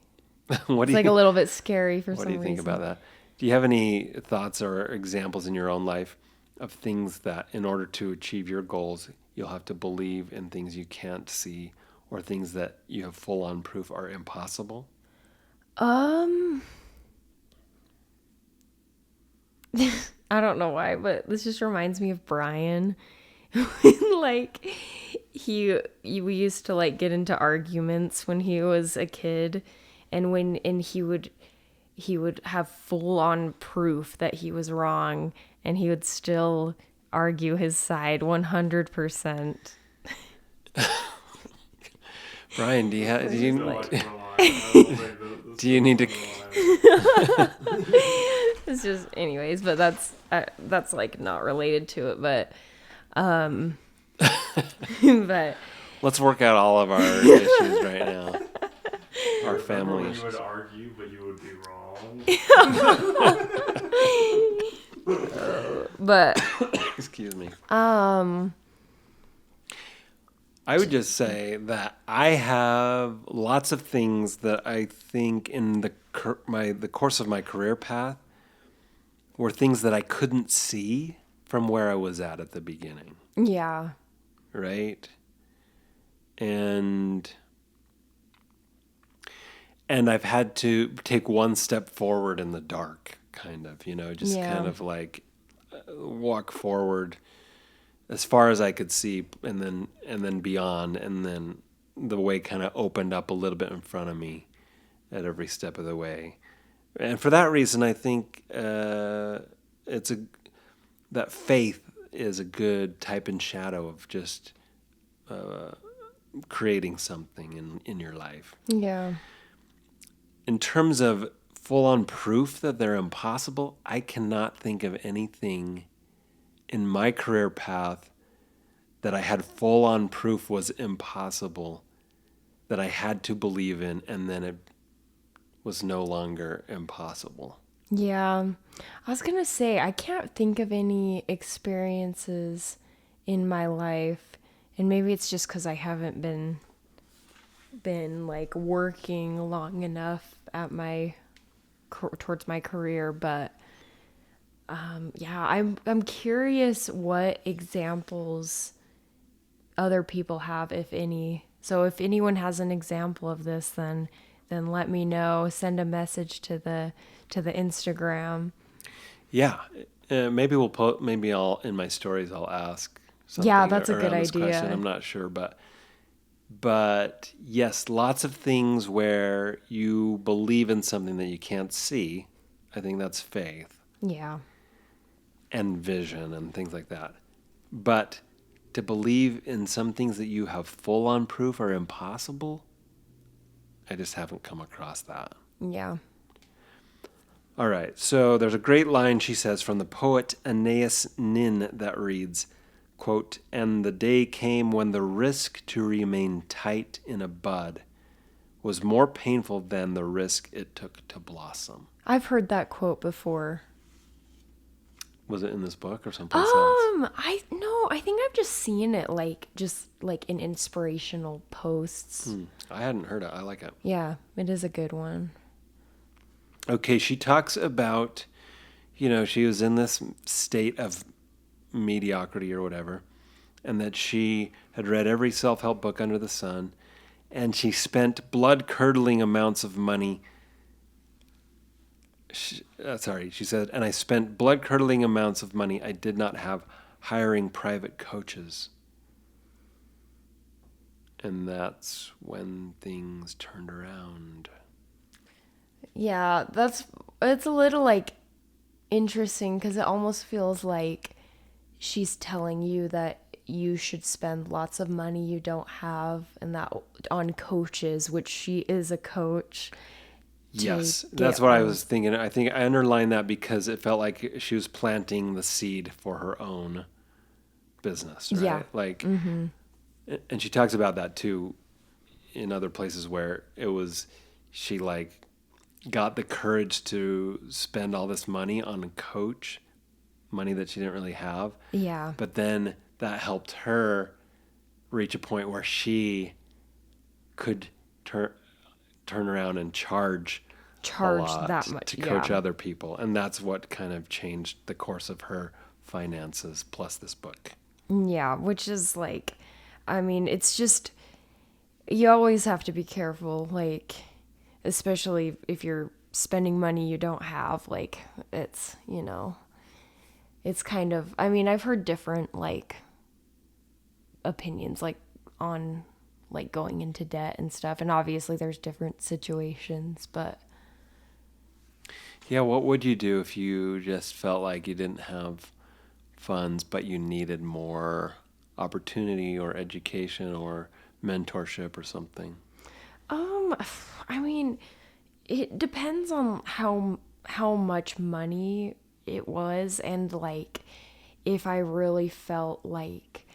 What It's do like you a little bit scary for What some do you think reason. about that? Do you have any thoughts or examples in your own life of things that, in order to achieve your goals, you'll have to believe in things you can't see, or things that you have full-on proof are impossible? I don't know why, but this just reminds me of Brian. Like we used to like get into arguments when he was a kid, and he would have full on proof that he was wrong, and he would still argue his side 100%. Brian, do you I feel like we're lying. I don't think that- do you need to It's just, anyways, but that's like not related to it, but but let's work out all of our issues right now. Our family Remember when you issues. would argue, but you would be wrong. but Excuse me. I would just say that I have lots of things that I think in the course of my career path were things that I couldn't see from where I was at the beginning, yeah. right? And I've had to take one step forward in the dark, kind of, just Yeah. kind of like walk forward as far as I could see, and then beyond, and then the way kind of opened up a little bit in front of me at every step of the way. And for that reason, I think that faith is a good type and shadow of just creating something in your life. Yeah. In terms of full-on proof that they're impossible, I cannot think of anything in my career path that I had full-on proof was impossible, that I had to believe in, and then it was no longer impossible. Yeah. I was going to say, I can't think of any experiences in my life, and maybe it's just because I haven't been like working long enough at towards my career, but yeah, I'm curious what examples other people have, if any. So if anyone has an example of this, then let me know. Send a message to the Instagram. Yeah, maybe maybe in my stories I'll ask something. Yeah, that's a good around this question. idea. I'm not sure, but yes, lots of things where you believe in something that you can't see. I think that's faith Yeah. and vision and things like that. But to believe in some things that you have full-on proof are impossible, I just haven't come across that. Yeah. All right, so there's a great line, she says, from the poet Aeneas Nin that reads, quote, "And the day came when the risk to remain tight in a bud was more painful than the risk it took to blossom." I've heard that quote before. Was it in this book or someplace else? I think I've just seen it just in inspirational posts. I hadn't heard it. I like it. Yeah, it is a good one. Okay, she talks about, she was in this state of mediocrity or whatever, and that she had read every self-help book under the sun, and she spent blood-curdling amounts of money. She said, and I spent blood-curdling amounts of money I did not have hiring private coaches. And that's when things turned around. Yeah, it's a little like interesting because it almost feels like she's telling you that you should spend lots of money you don't have and that on coaches, which she is a coach. Yes, that's what I was thinking. I think I underlined that because it felt like she was planting the seed for her own business, right? Yeah. Like, and she talks about that too in other places where it was, she like got the courage to spend all this money on a coach, money that she didn't really have. Yeah. But then that helped her reach a point where she could turn around and charge a lot that much to coach other people. And that's what kind of changed the course of her finances plus this book. Yeah, which is like, I mean, it's just, you always have to be careful, like, especially if you're spending money you don't have, like, it's, you know, it's kind of, I mean, I've heard different, like, opinions, like, on, like, going into debt and stuff, and obviously there's different situations, but. Yeah, what would you do if you just felt like you didn't have funds, but you needed more opportunity or education or mentorship or something? I mean, it depends on how much money it was, and like if I really felt like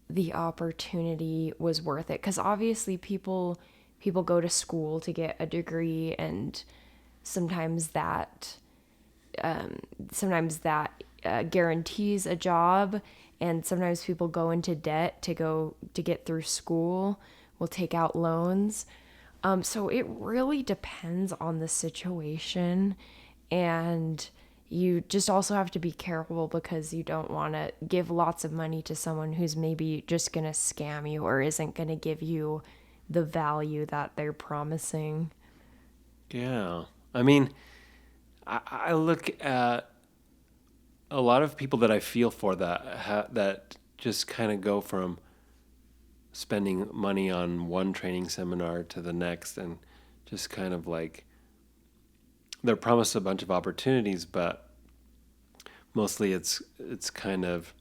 the opportunity was worth it, because obviously people go to school to get a degree, and sometimes that guarantees a job, and sometimes people go into debt to get through school, will take out loans. So it really depends on the situation, and you just also have to be careful because you don't want to give lots of money to someone who's maybe just going to scam you or isn't going to give you the value that they're promising. Yeah. I mean, I look at a lot of people that I feel for that just kind of go from spending money on one training seminar to the next, and just kind of like they're promised a bunch of opportunities, but mostly it's kind of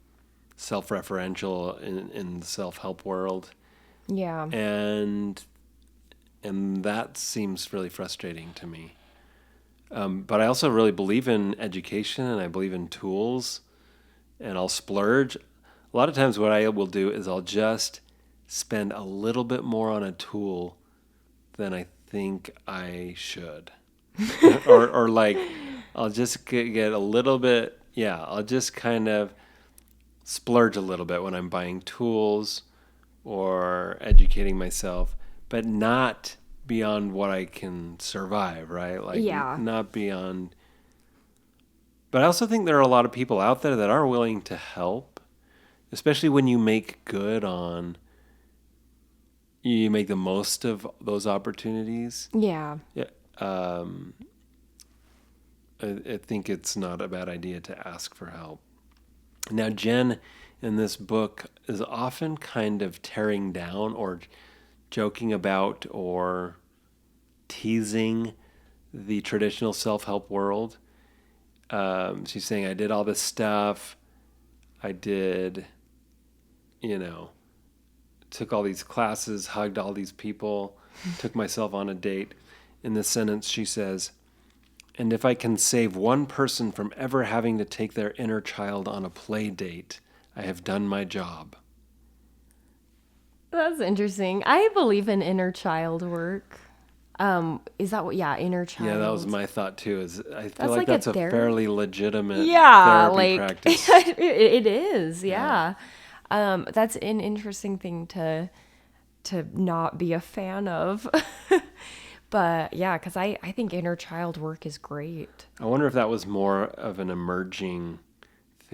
self-referential in the self-help world. Yeah. And that seems really frustrating to me. But I also really believe in education, and I believe in tools, and I'll splurge. A lot of times what I will do is I'll just spend a little bit more on a tool than I think I should. or like I'll just get a little bit, I'll just kind of splurge a little bit when I'm buying tools or educating myself, but not beyond what I can survive, right? Like, not beyond. But I also think there are a lot of people out there that are willing to help, especially when you make the most of those opportunities. Yeah. Yeah. I think it's not a bad idea to ask for help. Now, Jen in this book is often kind of tearing down or joking about or teasing the traditional self-help world. She's saying, I did all this stuff. I did, took all these classes, hugged all these people, took myself on a date. In this sentence, she says, and if I can save one person from ever having to take their inner child on a play date, I have done my job. That's interesting. I believe in inner child work. Is that what? Yeah, inner child. Yeah, that was my thought too. I feel like that's a fairly legitimate therapy practice. It is. Yeah. That's an interesting thing to not be a fan of. But yeah, because I think inner child work is great. I wonder if that was more of an emerging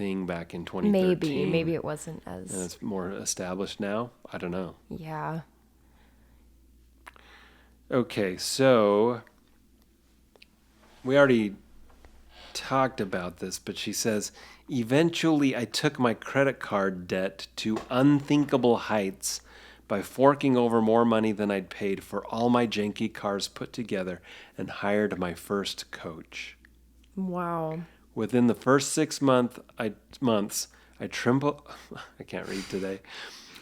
thing back in 2013. Maybe it wasn't as... And it's more established now. I don't know. Yeah. Okay, so we already talked about this, but she says, eventually I took my credit card debt to unthinkable heights by forking over more money than I'd paid for all my janky cars put together and hired my first coach. Wow. Within the first 6 months, I tripled. I can't read today.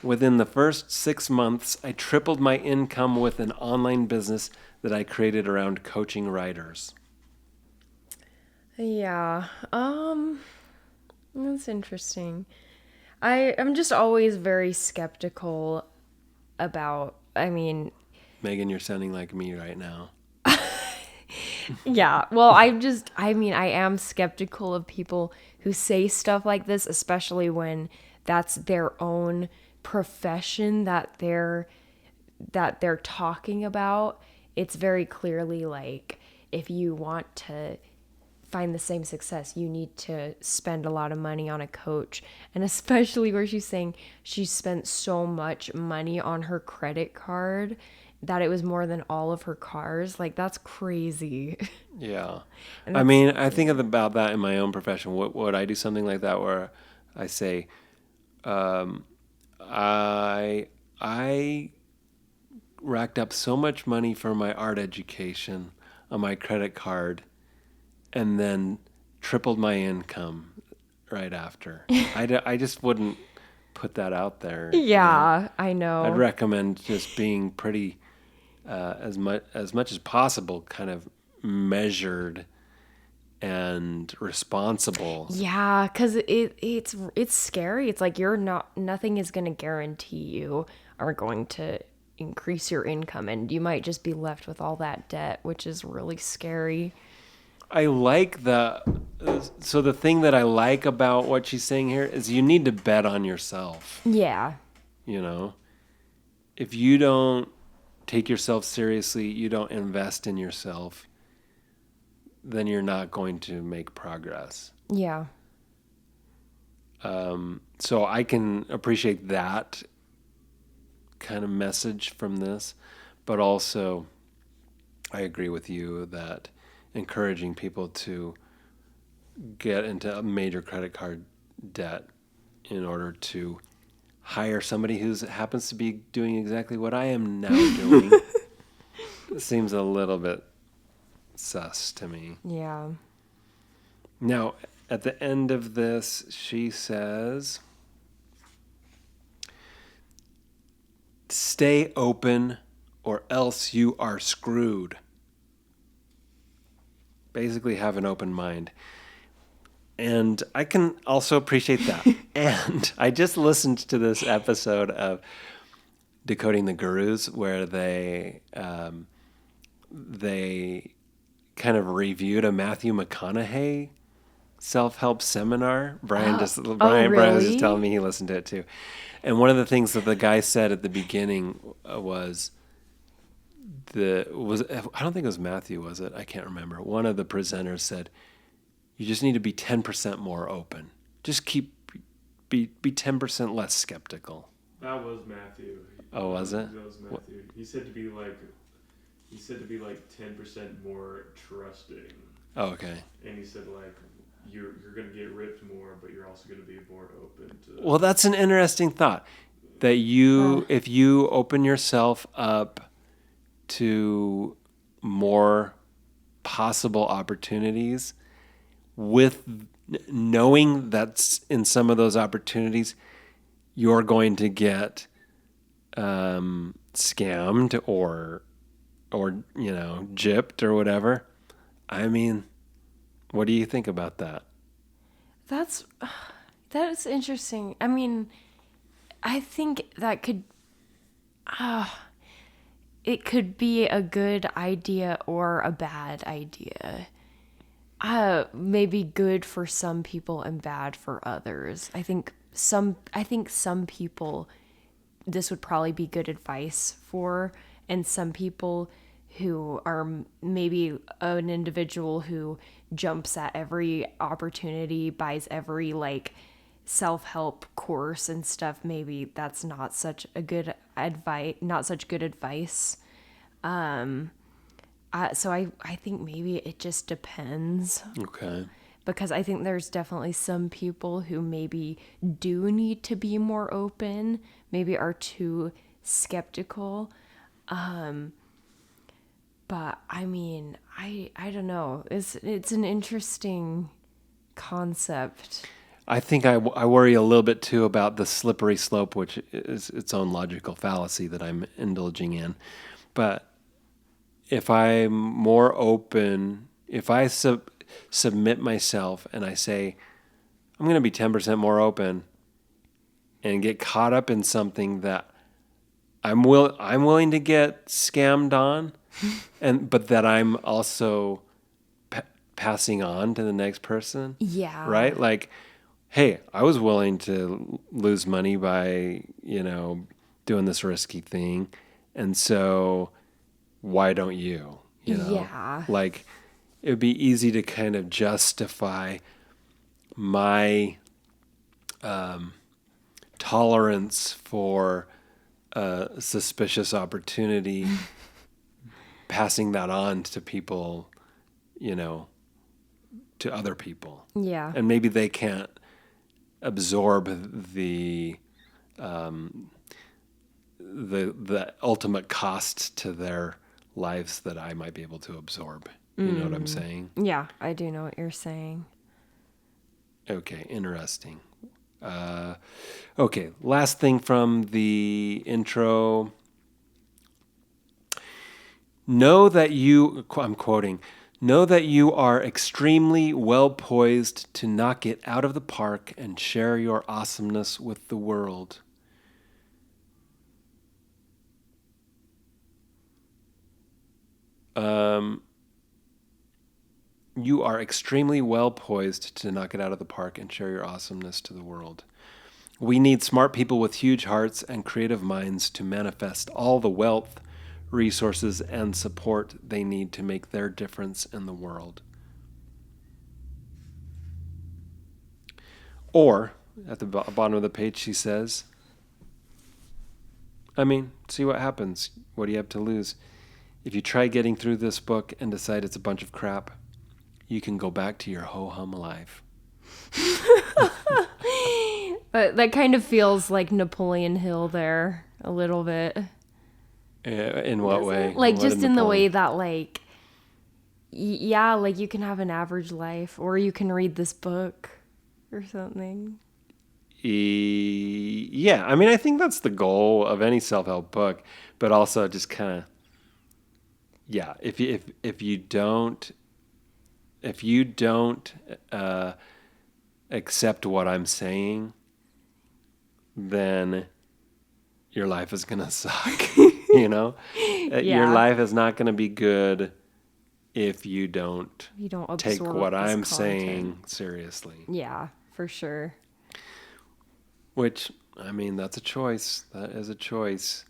Within the first 6 months, I tripled my income with an online business that I created around coaching writers. Yeah. That's interesting. I'm just always very skeptical about, Megan, you're sounding like me right now. yeah. Well, I am skeptical of people who say stuff like this, especially when that's their own profession that they're talking about. It's very clearly like, if you want to find the same success, you need to spend a lot of money on a coach. And especially where she's saying she spent so much money on her credit card that it was more than all of her cars. Like, that's crazy. Yeah. I think about that in my own profession. Would I do something like that where I say, I racked up so much money for my art education on my credit card and then tripled my income right after. I just wouldn't put that out there. Yeah, I know. I'd recommend just being pretty, as much as possible, kind of measured and responsible. Yeah, because it's scary. It's like nothing is going to guarantee you are going to increase your income, and you might just be left with all that debt, which is really scary. I like so the thing that I like about what she's saying here is you need to bet on yourself. Yeah. You know, if you don't take yourself seriously, you don't invest in yourself, then you're not going to make progress. Yeah. So I can appreciate that kind of message from this, but also I agree with you that encouraging people to get into a major credit card debt in order to hire somebody who happens to be doing exactly what I am now doing seems a little bit sus to me. Yeah. Now, at the end of this, she says, stay open or else you are screwed. Basically, have an open mind. And I can also appreciate that. And I just listened to this episode of Decoding the Gurus where they kind of reviewed a Matthew McConaughey self-help seminar. Brian was just telling me he listened to it too. And one of the things that the guy said at the beginning was I don't think it was Matthew, was it? I can't remember. One of the presenters said, you just need to be 10% more open. Just be 10% less skeptical. That was Matthew. Oh, was it? That was Matthew. He said to be like 10% more trusting. Oh, okay. And he said like you're going to get ripped more, but you're also going to be more open to. Well, that's an interesting thought. That if you open yourself up to more possible opportunities, with knowing that in some of those opportunities you're going to get scammed or gypped or whatever. I mean, what do you think about that? That's interesting. I mean, I think that could it could be a good idea or a bad idea. Maybe good for some people and bad for others. I think some people this would probably be good advice for, and some people who are maybe an individual who jumps at every opportunity, buys every like self-help course and stuff, maybe that's not such good advice. So I think maybe it just depends. Okay. Because I think there's definitely some people who maybe do need to be more open, maybe are too skeptical. But I mean, I don't know. It's an interesting concept. I think I worry a little bit too about the slippery slope, which is its own logical fallacy that I'm indulging in. But if I'm more open, if I submit myself and I say, I'm going to be 10% more open and get caught up in something that I'm willing to get scammed on, but that I'm also passing on to the next person. Yeah. Right? Like, hey, I was willing to lose money by, doing this risky thing. And so why don't you? Yeah. Like, it would be easy to kind of justify my tolerance for a suspicious opportunity, passing that on to people, to other people. Yeah. And maybe they can't absorb the ultimate cost to their lives that I might be able to absorb. You know what I'm saying? Yeah, I do know what you're saying. Okay, interesting. Okay, last thing from the intro. I'm quoting, know that you are extremely well poised to knock it out of the park and share your awesomeness with the world. You are extremely well poised to knock it out of the park and share your awesomeness to the world. We need smart people with huge hearts and creative minds to manifest all the wealth, resources, and support they need to make their difference in the world. Or, at the bottom of the page, she says, see what happens. What do you have to lose? If you try getting through this book and decide it's a bunch of crap, you can go back to your ho-hum life. But that kind of feels like Napoleon Hill there a little bit. In what way? Like What just in the way Napoleon? that like, yeah, like you can have an average life or you can read this book or something. Yeah, I think that's the goal of any self-help book, but also just kind of, yeah, if you don't accept what I'm saying, then your life is gonna suck. Your life is not gonna be good if you don't take absorb what this I'm content. saying seriously. Yeah, for sure. Which, that's a choice. That is a choice.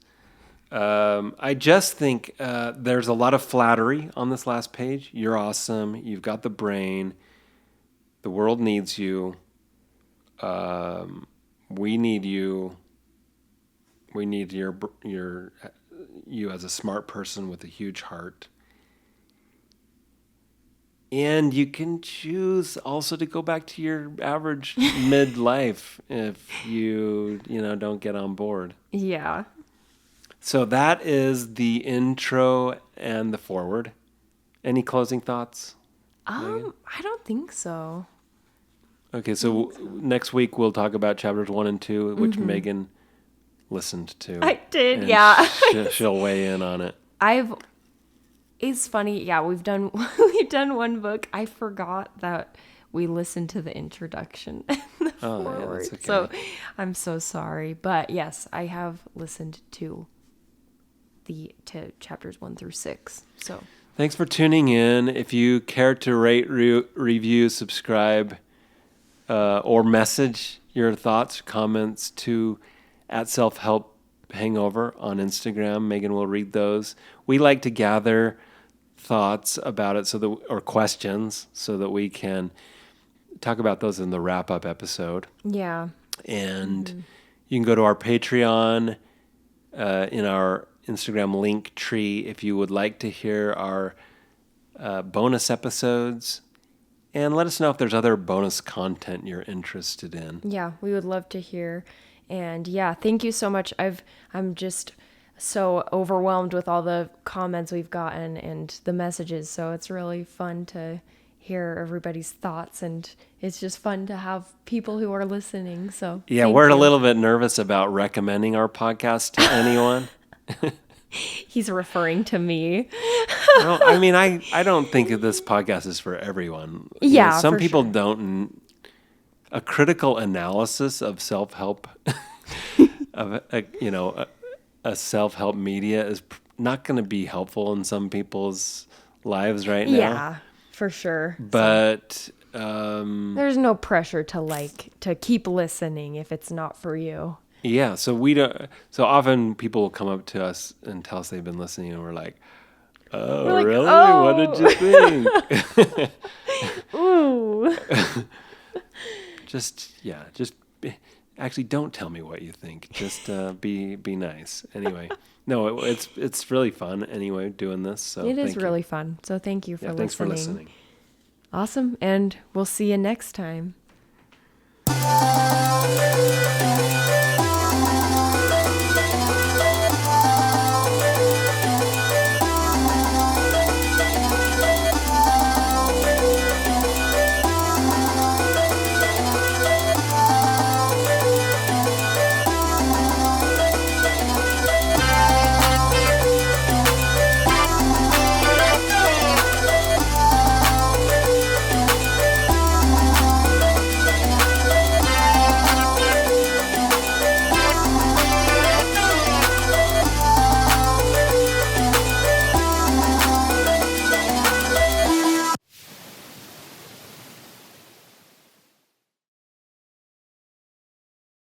I just think there's a lot of flattery on this last page. You're awesome. You've got the brain. The world needs you. We need you. We need you as a smart person with a huge heart. And you can choose also to go back to your average midlife if you don't get on board. Yeah. So that is the intro and the forward. Any closing thoughts? I don't think so. Okay, so next week we'll talk about chapters 1 and 2, which Maegan listened to. I did, and yeah. She'll weigh in on it. It's funny, yeah, we've done one book. I forgot that we listened to the introduction and the forward. Yeah, that's okay. So I'm so sorry. But yes, I have listened to chapters 1 through 6. So thanks for tuning in. If you care to rate, review, subscribe, or message your thoughts, comments to @selfhelphangover on Instagram. Maegan will read those. We like to gather thoughts about it or questions so that we can talk about those in the wrap-up episode. Yeah. And you can go to our Patreon in our Instagram link tree if you would like to hear our bonus episodes. And let us know if there's other bonus content you're interested in. Yeah, we would love to hear. And yeah, thank you so much. I'm just so overwhelmed with all the comments we've gotten and the messages. So it's really fun to hear everybody's thoughts, and it's just fun to have people who are listening. So yeah, thank we're you. a little bit nervous about recommending our podcast to anyone. He's referring to me. No, I mean, I don't think that this podcast is for everyone. Yeah, some for people sure. don't. A critical analysis of self-help, a self-help media is not going to be helpful in some people's lives right now. Yeah, for sure. But There's no pressure to keep listening if it's not for you. yeah, so we don't. So often people will come up to us and tell us they've been listening, and we're like, "Oh, We're like, really? "Oh." What did you think?" Ooh. Actually, don't tell me what you think. Just be nice. Anyway, no, it's really fun. Anyway, doing this. So It is thank you. really fun. So thank you for Yeah, listening. thanks for listening. Awesome. And we'll see you next time.